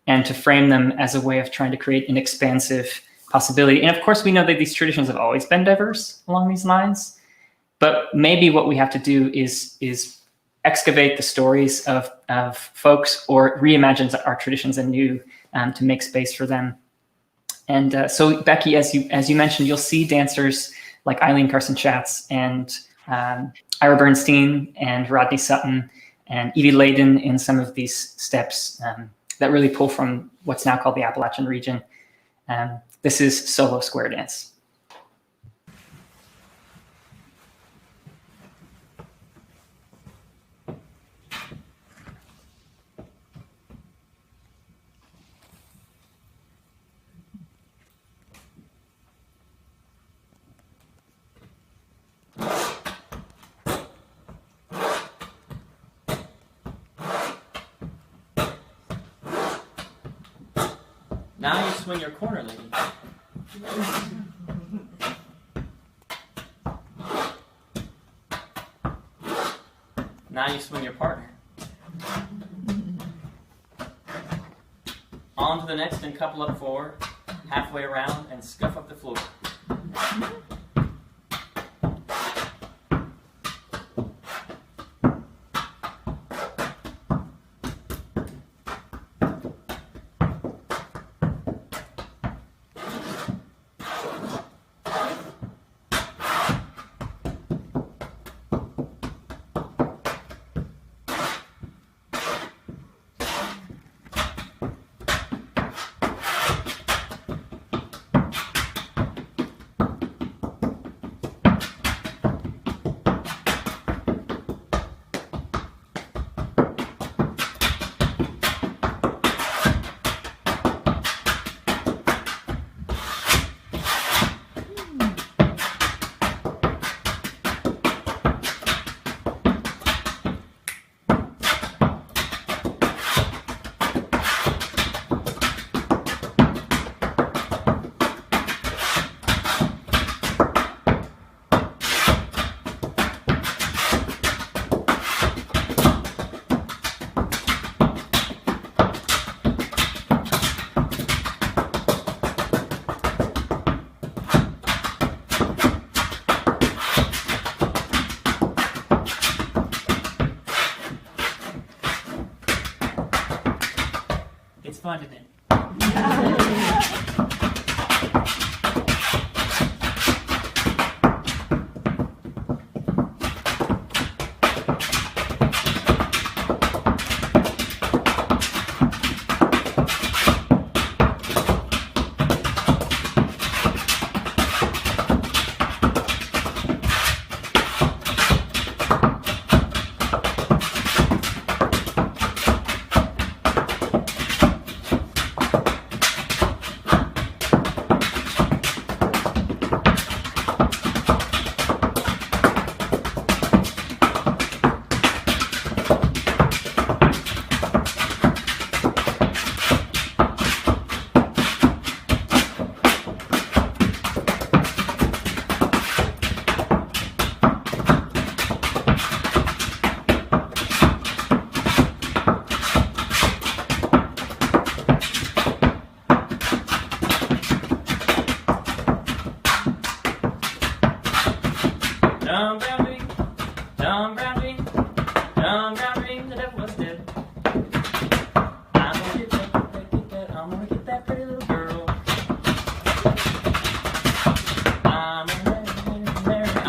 and to frame them as a way of trying to create an expansive possibility. And of course, we know that these traditions have always been diverse along these lines, but maybe what we have to do is excavate the stories of folks, or reimagine our traditions anew to make space for them. And so Becky, as you mentioned, you'll see dancers like Eileen Carson-Schatz and Ira Bernstein and Rodney Sutton and Evie Layden in some of these steps that really pull from what's now called the Appalachian region. This is solo square dance. Now you swing your corner, lady. Now you swing your partner. On to the next and couple up forward, halfway around and scuff up the floor.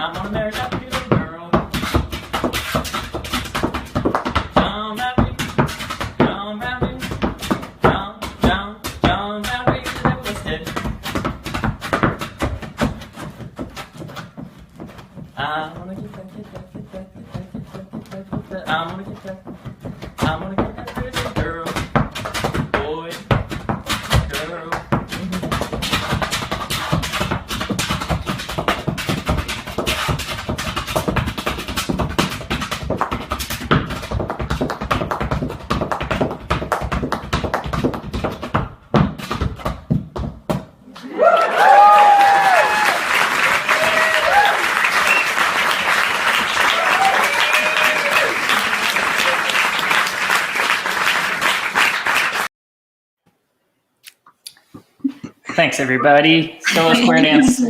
I'm gonna marry that pretty little girl. John Mary, John Mary, John Mary, that was it. I'm gonna get that. I'm gonna get that pretty little girl. Boy, girl. Thanks, everybody. Solo square dance.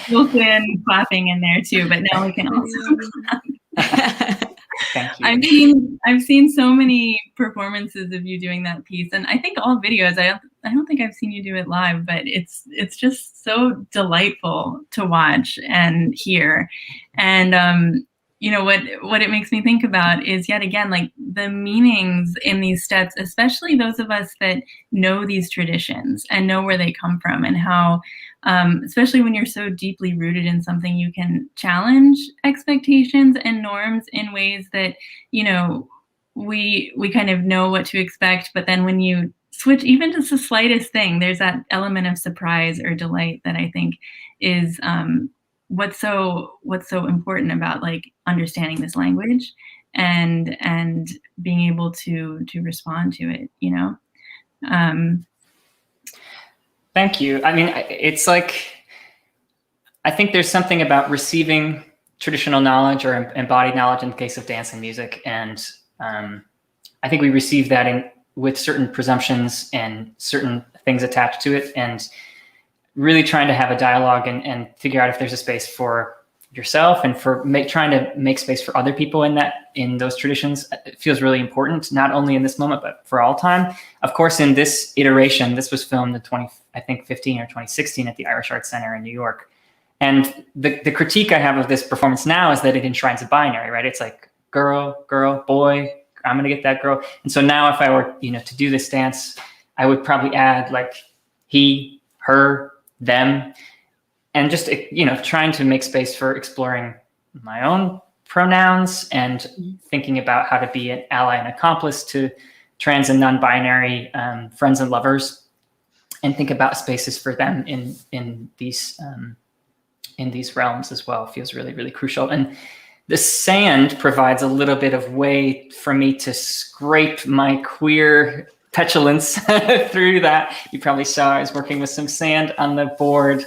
Built-in clapping in there too, but now we can also clap. Thank you. I've seen so many performances of you doing that piece, and I think all videos. I don't think I've seen you do it live, but it's just so delightful to watch and hear. And you know what it makes me think about is yet again like the meanings in these steps, especially those of us that know these traditions and know where they come from, and how especially when you're so deeply rooted in something, you can challenge expectations and norms in ways that, you know, we kind of know what to expect, but then when you switch even just the slightest thing, there's that element of surprise or delight that I think is what's so important about like understanding this language and being able to respond to it, you know. Thank you. I mean, it's like, I think there's something about receiving traditional knowledge or embodied knowledge in the case of dance and music. And I think we receive that with certain presumptions and certain things attached to it, and really trying to have a dialogue and figure out if there's a space for yourself and for trying to make space for other people in those traditions. It feels really important, not only in this moment, but for all time. Of course, in this iteration, this was filmed in 2015 or 2016 at the Irish Arts Center in New York. And the critique I have of this performance now is that it enshrines a binary, right? It's like girl, boy, I'm gonna get that girl. And so now if I were, to do this dance, I would probably add like he, her, them, and just, trying to make space for exploring my own pronouns and thinking about how to be an ally and accomplice to trans and non-binary friends and lovers, and think about spaces for them in these realms as well. It feels really, really crucial. And the sand provides a little bit of way for me to scrape my queer petulance through that. You probably saw I was working with some sand on the board.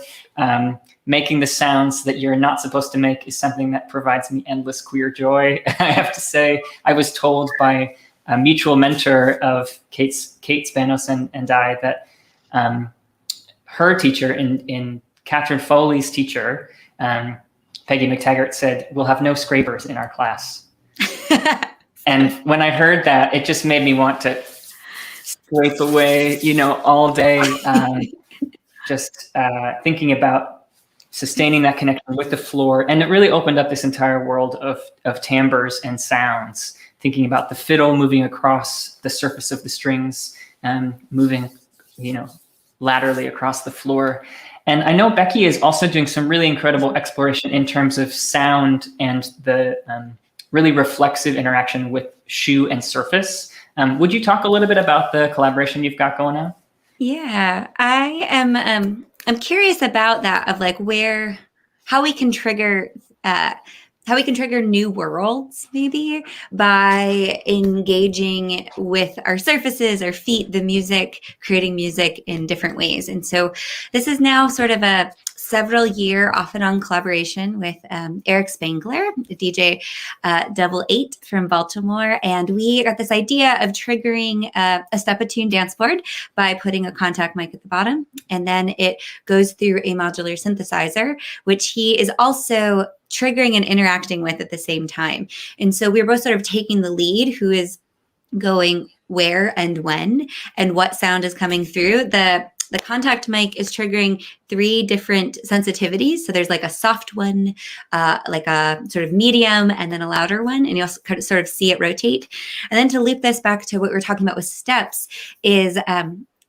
Making the sounds that you're not supposed to make is something that provides me endless queer joy. I have to say, I was told by a mutual mentor of Kate Spanos and I that her teacher in Catherine Foley's teacher, Peggy McTaggart, said, "We'll have no scrapers in our class." And when I heard that, it just made me want to scrape away, all day, just thinking about sustaining that connection with the floor. And it really opened up this entire world of timbres and sounds, thinking about the fiddle moving across the surface of the strings, moving, laterally across the floor. And I know Becky is also doing some really incredible exploration in terms of sound and the really reflexive interaction with shoe and surface. Would you talk a little bit about the collaboration you've got going on? Yeah, I am. I'm curious about that, of like how we can trigger new worlds, maybe by engaging with our surfaces, our feet, the music, creating music in different ways. And so this is now sort of a several year off and on collaboration with Eric Spangler, the DJ Double 8 from Baltimore. And we got this idea of triggering a step-a-tune dance board by putting a contact mic at the bottom. And then it goes through a modular synthesizer, which he is also triggering and interacting with at the same time. And so we're both sort of taking the lead, who is going where and when, and what sound is coming through. the contact mic is triggering 3 different sensitivities. So there's like a soft one, like a sort of medium, and then a louder one. And you'll sort of see it rotate. And then to loop this back to what we were talking about with steps is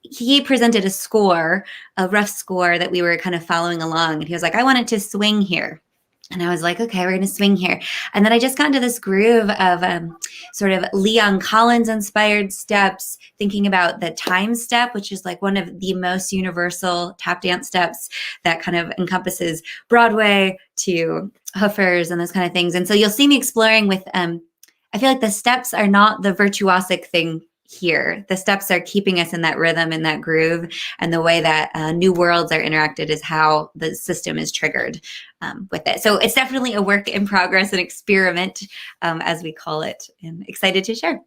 he presented a score, a rough score that we were kind of following along. And he was like, I want it to swing here. And I was like, okay, we're going to swing here. And then I just got into this groove of sort of Leon Collins inspired steps, thinking about the time step, which is like one of the most universal tap dance steps that kind of encompasses Broadway to hoofers and those kind of things. And so you'll see me exploring with, I feel like the steps are not the virtuosic thing here. The steps are keeping us in that rhythm and that groove, and the way that new worlds are interacted is how the system is triggered with it. So it's definitely a work in progress, an experiment, as we call it, and excited to share.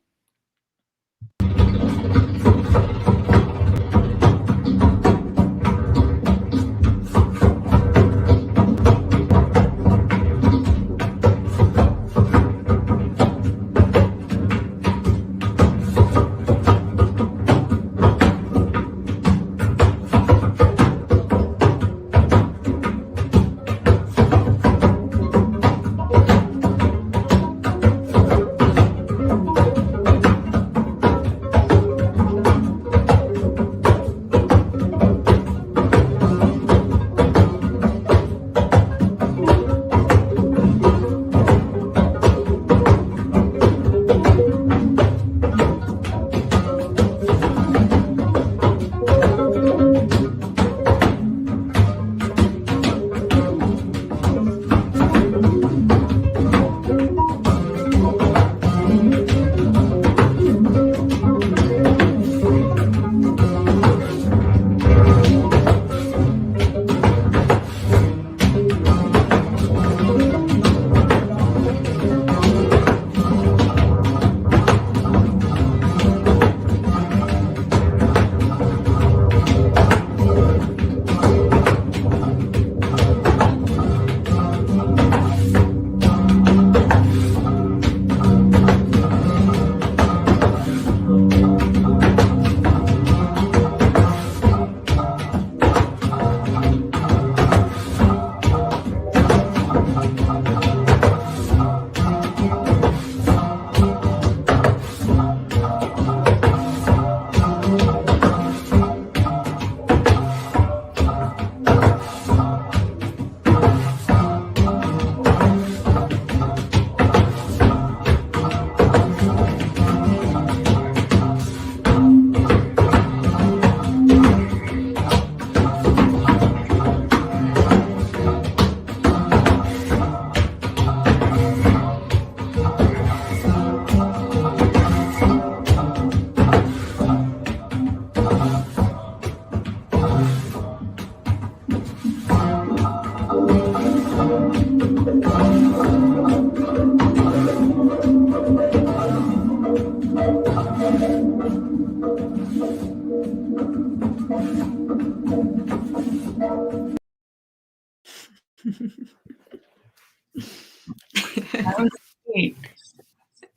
That was great.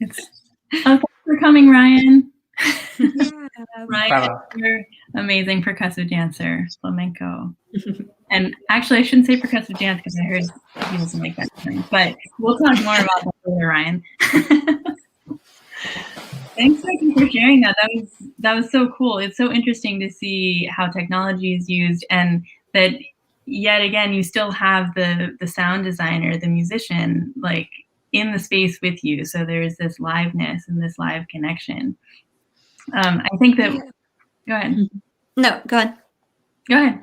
Thanks for coming, Ryan. Yeah. Ryan, you're amazing percussive dancer, flamenco. And actually, I shouldn't say percussive dance because I heard he doesn't like that term. But we'll talk more about that later, Ryan. Thanks, Becky, for sharing that. That was so cool. It's so interesting to see how technology is used, and that yet again you still have the sound designer, the musician, like in the space with you. So there's this liveness and this live connection. I think that. Go ahead. No, go on. Go ahead.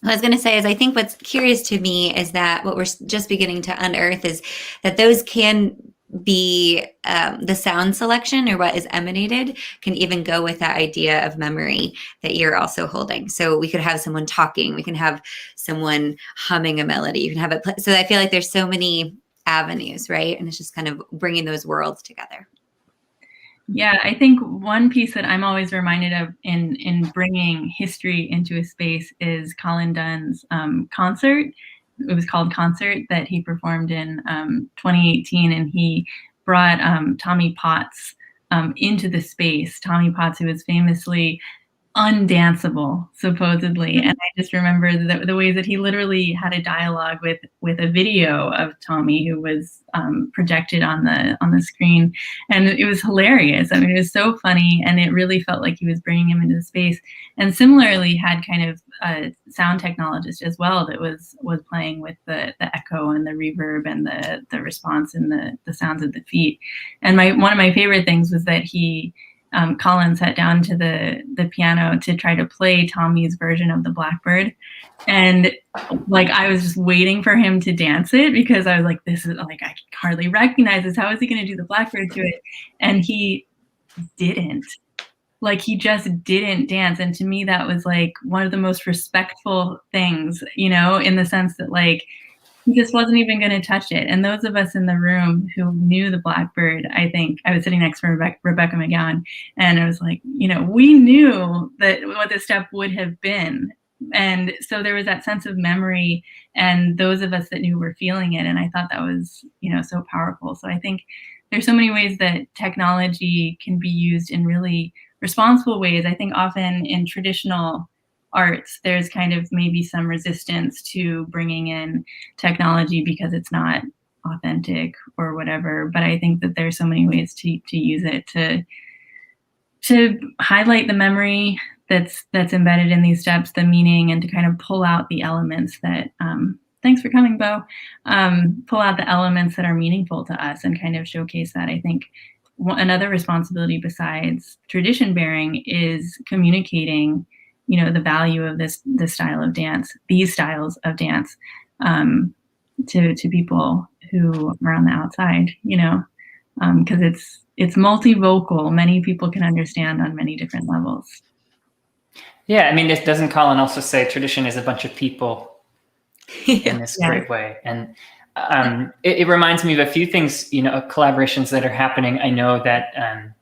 What I was going to say is I think what's curious to me is that what we're just beginning to unearth is that those can be the sound selection, or what is emanated can even go with that idea of memory that you're also holding. So we could have someone talking, we can have someone humming a melody, you can have it. So I feel like there's so many avenues, right? And it's just kind of bringing those worlds together. Yeah, I think one piece that I'm always reminded of in bringing history into a space is Colin Dunn's concert. It was called Concert, that he performed in 2018, and he brought Tommy Potts into the space. Tommy Potts, who was famously undanceable, supposedly. And I just remember the ways that he literally had a dialogue with a video of Tommy who was projected on the screen, and it was hilarious. I mean, it was so funny, and it really felt like he was bringing him into the space. And similarly, had kind of a sound technologist as well that was playing with the echo and the reverb and the response and the sounds of the feet. And one of my favorite things was that Colin sat down to the piano to try to play Tommy's version of the Blackbird. And like, I was just waiting for him to dance it, because I was like, this is like, I hardly recognize this. How is he going to do the Blackbird to it? And he didn't. Like, he just didn't dance. And to me, that was like one of the most respectful things, you know, in the sense that like, he just wasn't even going to touch it. And those of us in the room who knew the Blackbird, I think I was sitting next to Rebecca McGowan, and I was like, you know, we knew that what the step would have been. And so there was that sense of memory, and those of us that knew were feeling it. And I thought that was, you know, so powerful. So I think there's so many ways that technology can be used in really responsible ways. I think often in traditional arts, there's kind of maybe some resistance to bringing in technology because it's not authentic or whatever. But I think that there's so many ways to use it to highlight the memory that's embedded in these steps, the meaning, and to kind of pull out the elements that, thanks for coming, Bo, pull out the elements that are meaningful to us and kind of showcase that. I think another responsibility besides tradition bearing is communicating, you know, the value of this style of dance, these styles of dance, to people who are on the outside, you know, because it's multivocal. Many people can understand on many different levels. Yeah, I mean, doesn't Colin also say tradition is a bunch of people in this great way? And it reminds me of a few things, you know, collaborations that are happening. I know that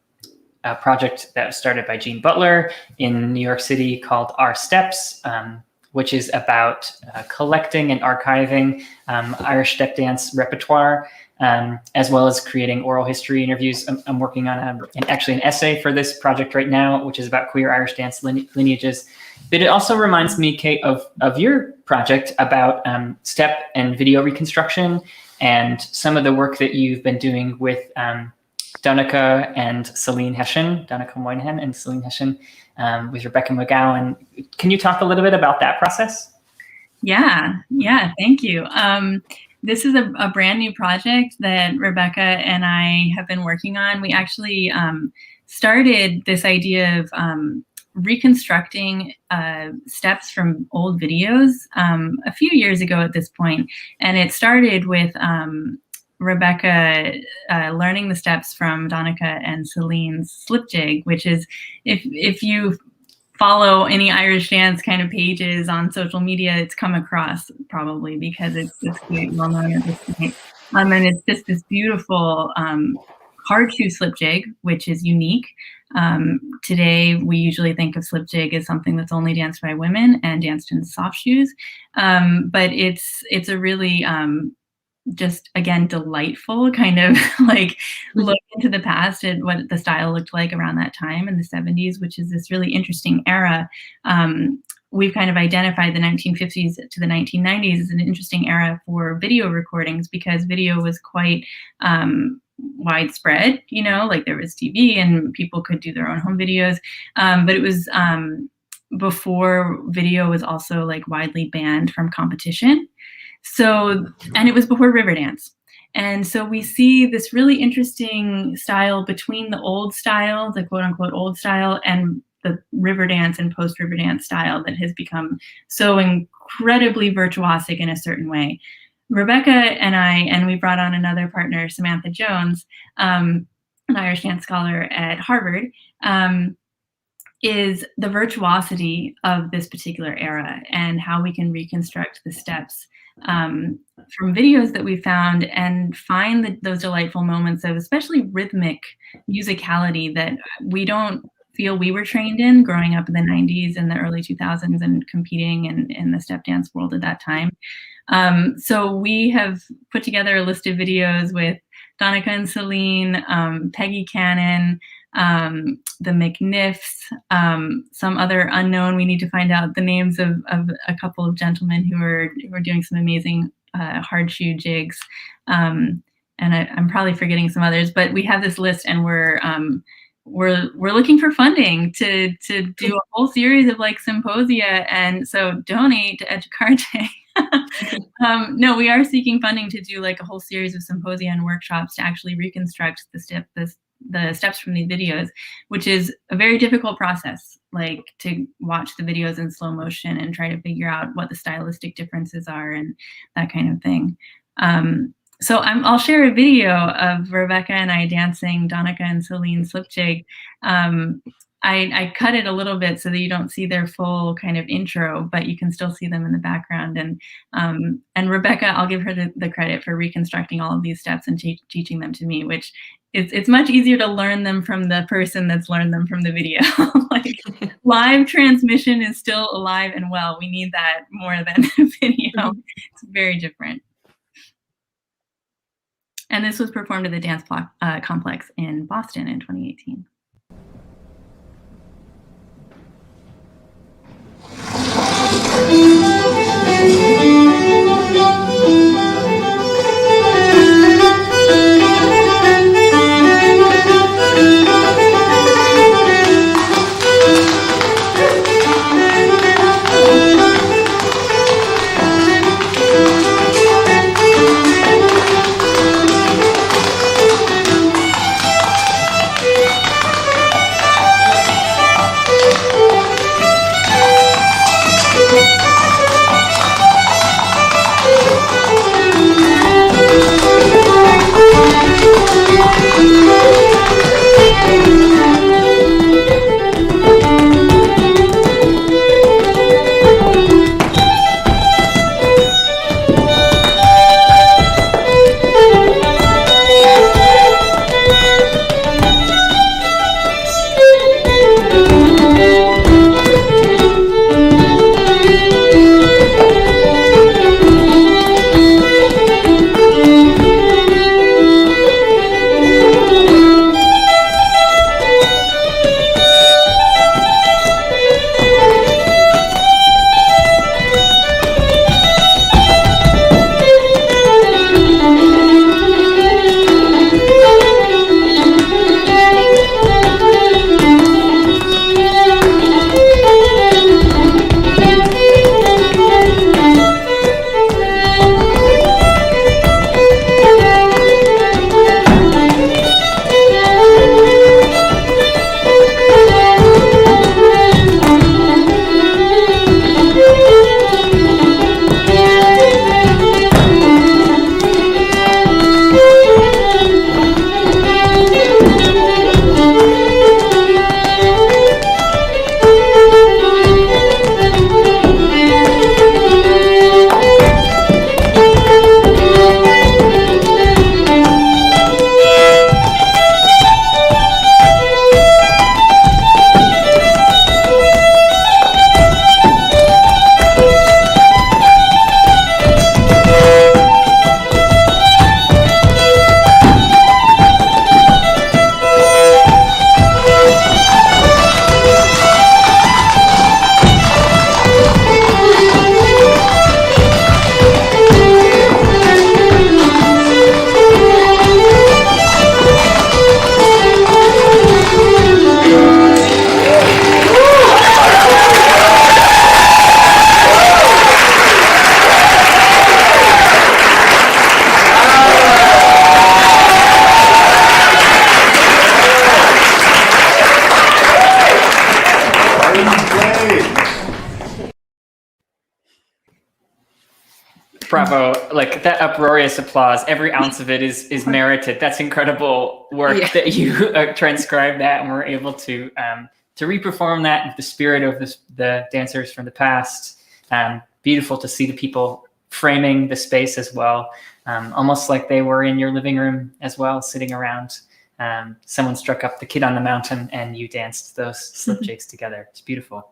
a project that was started by Gene Butler in New York City called Our Steps, which is about collecting and archiving Irish step dance repertoire, as well as creating oral history interviews. I'm working on an essay for this project right now, which is about queer Irish dance lineages. But it also reminds me, Kate, of your project about step and video reconstruction, and some of the work that you've been doing with Donica and Celine Hession, Donica Moynihan and Celine Hession, with Rebecca McGowan. Can you talk a little bit about that process? Yeah, thank you. This is a brand new project that Rebecca and I have been working on. We actually started this idea of reconstructing steps from old videos a few years ago at this point. And it started with Rebecca learning the steps from Donica and Celine's slip jig, which is, if you follow any Irish dance kind of pages on social media, it's come across probably, because it's quite well known at this point. And it's just this beautiful hard shoe slip jig, which is unique. Today, we usually think of slip jig as something that's only danced by women and danced in soft shoes. But it's a really just, again, delightful kind of like look into the past at what the style looked like around that time in the 70s, which is this really interesting era. We've kind of identified the 1950s to the 1990s as an interesting era for video recordings, because video was quite widespread, you know, like there was TV and people could do their own home videos. But it was before video was also like widely banned from competition. So, and it was before Riverdance. And so we see this really interesting style between the old style, the quote unquote old style, and the Riverdance and post Riverdance style that has become so incredibly virtuosic in a certain way. Rebecca and I, and we brought on another partner, Samantha Jones, an Irish dance scholar at Harvard, is the virtuosity of this particular era and how we can reconstruct the steps from videos that we found, and find those delightful moments of especially rhythmic musicality that we don't feel we were trained in growing up in the 90s and the early 2000s and competing in the step dance world at that time. So we have put together a list of videos with Donica and Celine, Peggy Cannon, the McNiffs, some other unknown. We need to find out the names of a couple of gentlemen who are doing some amazing hard shoe jigs. And I'm probably forgetting some others, but we have this list, and we're looking for funding to do a whole series of like symposia, and so donate to Educarte. No, we are seeking funding to do like a whole series of symposia and workshops to actually reconstruct the steps from these videos, which is a very difficult process, like to watch the videos in slow motion and try to figure out what the stylistic differences are and that kind of thing. So I'll share a video of Rebecca and I dancing Donica and Celine's slip jig. I cut it a little bit so that you don't see their full kind of intro, but you can still see them in the background. And Rebecca, I'll give her the credit for reconstructing all of these steps and teaching them to me, which it's much easier to learn them from the person that's learned them from the video. Like live transmission is still alive and well. We need that more than video. It's very different. And this was performed at the Dance Complex in Boston in 2018. Bravo. Like that uproarious applause, every ounce of it is merited. That's incredible work that you transcribed that and were able to re-perform that with the spirit of the dancers from the past. Beautiful to see the people framing the space as well. Almost like they were in your living room as well, sitting around. Someone struck up The Kid on the Mountain and you danced those slip jigs together. It's beautiful.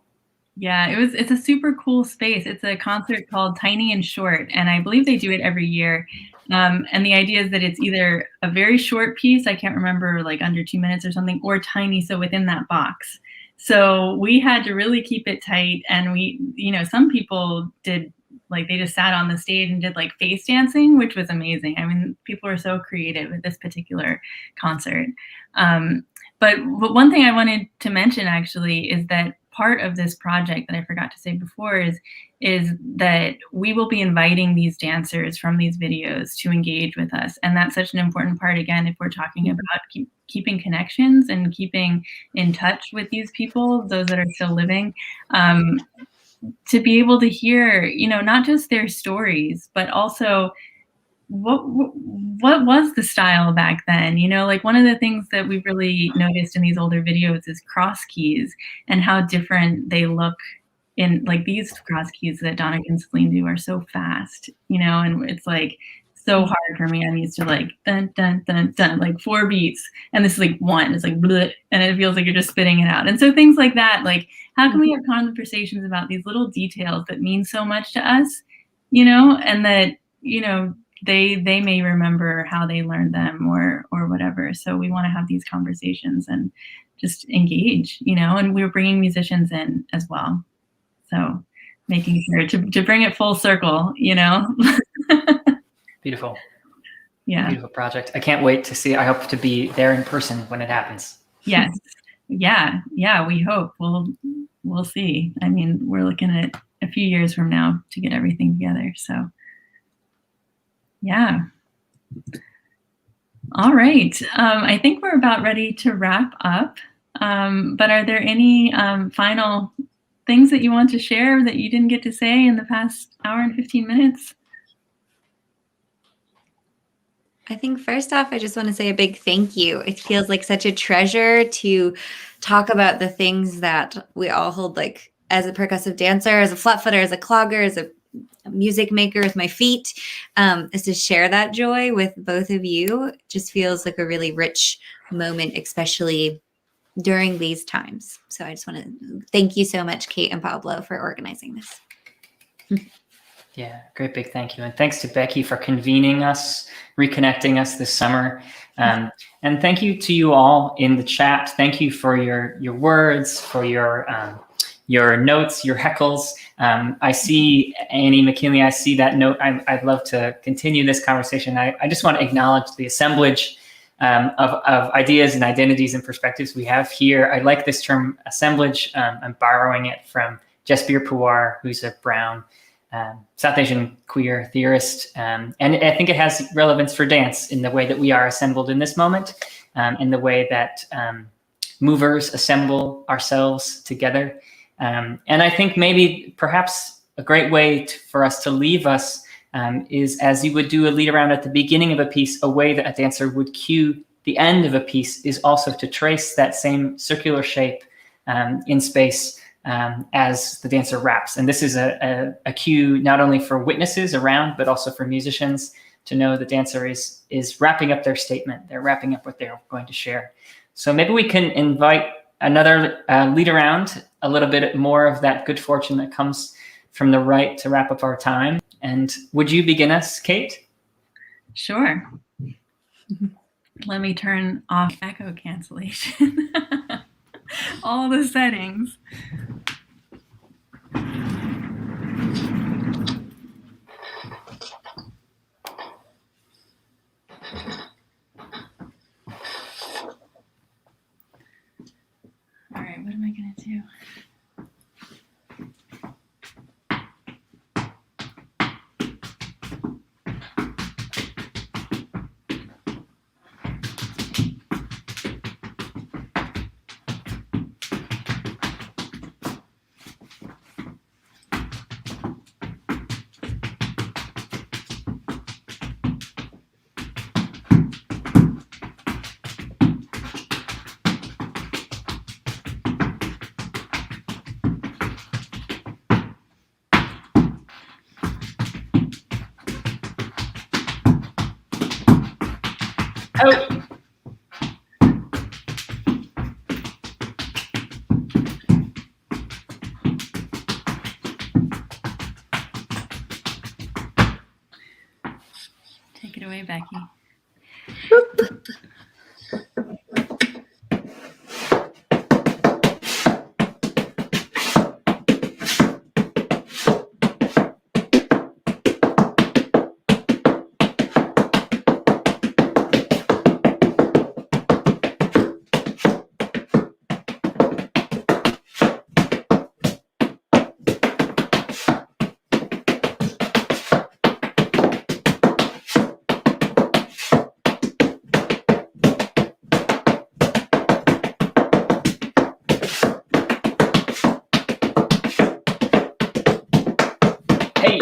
Yeah, it's a super cool space. It's a concert called Tiny and Short, and I believe they do it every year. And the idea is that it's either a very short piece, I can't remember, like under 2 minutes or something, or tiny, so within that box. So we had to really keep it tight, and we, some people did, like, they just sat on the stage and did like face dancing, which was amazing. I mean, people are so creative at this particular concert. But one thing I wanted to mention actually is that part of this project that I forgot to say before is that we will be inviting these dancers from these videos to engage with us. And that's such an important part, again, if we're talking about keeping connections and keeping in touch with these people, those that are still living, to be able to hear, not just their stories, but also what was the style back then? Like, one of the things that we've really noticed in these older videos is cross keys and how different they look in, like, these cross keys that Donna and Celine do are so fast, and it's like so hard for me. I'm used to like dun dun dun dun, like 4 beats, and this is like 1. It's like bleh, and it feels like you're just spitting it out. And so things like that, like, how can we have conversations about these little details that mean so much to us, and that they may remember how they learned them or whatever. So we want to have these conversations and just engage, and we're bringing musicians in as well. So making sure to bring it full circle, Beautiful. Yeah. Beautiful project. I can't wait to see. I hope to be there in person when it happens. Yes. Yeah. We hope. We'll see. I mean, we're looking at a few years from now to get everything together. So yeah. All right. I think we're about ready to wrap up. But are there any final things that you want to share that you didn't get to say in the past hour and 15 minutes? I think first off, I just want to say a big thank you. It feels like such a treasure to talk about the things that we all hold, like as a percussive dancer, as a flat footer, as a clogger, as a music maker with my feet, is to share that joy with both of you. It just feels like a really rich moment, especially during these times. So I just want to thank you so much, Kate and Pablo, for organizing this. Yeah, great big thank you. And thanks to Becky for convening us, reconnecting us this summer. And thank you to you all in the chat. Thank you for your words, for your notes, your heckles. I see Annie McKinley, I see that note. I'd love to continue this conversation. I just want to acknowledge the assemblage of ideas and identities and perspectives we have here. I like this term assemblage. I'm borrowing it from Jasbir Puar, who's a brown South Asian queer theorist. And I think it has relevance for dance in the way that we are assembled in this moment, in the way that movers assemble ourselves together. And I think maybe perhaps a great way for us to leave us is, as you would do a lead around at the beginning of a piece, a way that a dancer would cue the end of a piece is also to trace that same circular shape in space as the dancer raps. And this is a cue not only for witnesses around, but also for musicians to know the dancer is wrapping up their statement. They're wrapping up what they're going to share. So maybe we can invite another lead around, a little bit more of that good fortune that comes from the right to wrap up our time. And would you begin us, Kate? Sure. Let me turn off echo cancellation. All the settings. All right, what am I going to do? Oh. it away, Becky. Hey.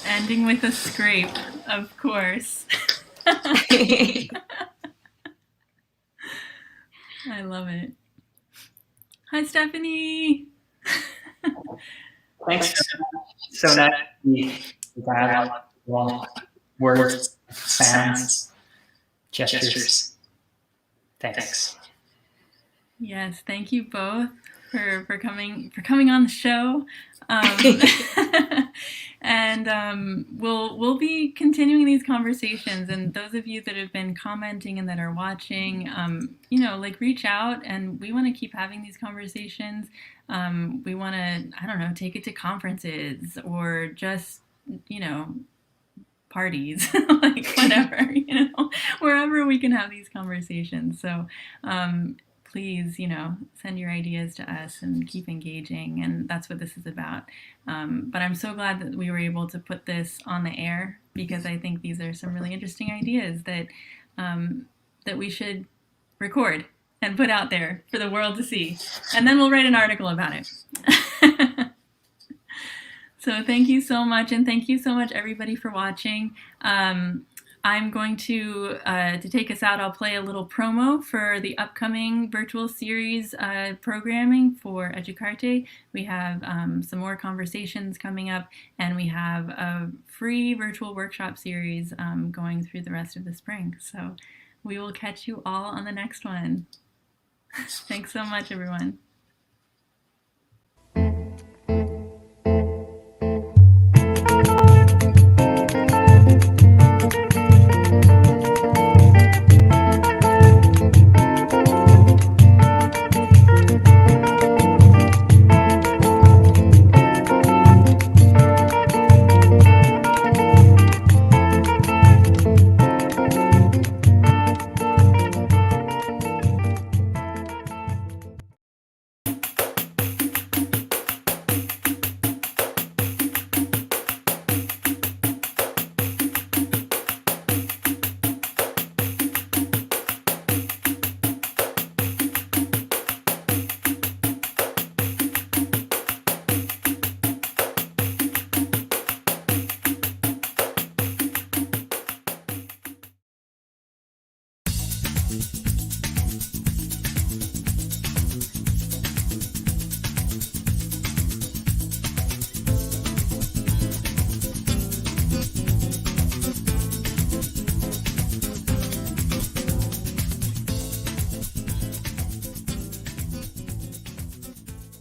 Ending with a scrape, of course. I love it. Hi, Stephanie. Thanks so much. Dialogue, words, sounds, gestures. Thanks. Yes, thank you both for coming on the show. And we'll be continuing these conversations. And those of you that have been commenting and that are watching, reach out, and we want to keep having these conversations. We want to, take it to conferences or just, parties, like whatever, wherever we can have these conversations. So please, send your ideas to us and keep engaging. And that's what this is about. But I'm so glad that we were able to put this on the air, because I think these are some really interesting ideas that that we should record and put out there for the world to see. And then we'll write an article about it. So thank you so much. And thank you so much, everybody, for watching. I'm going to take us out, I'll play a little promo for the upcoming virtual series programming for Educarte. We have some more conversations coming up, and we have a free virtual workshop series going through the rest of the spring. So we will catch you all on the next one. Thanks so much, everyone. two.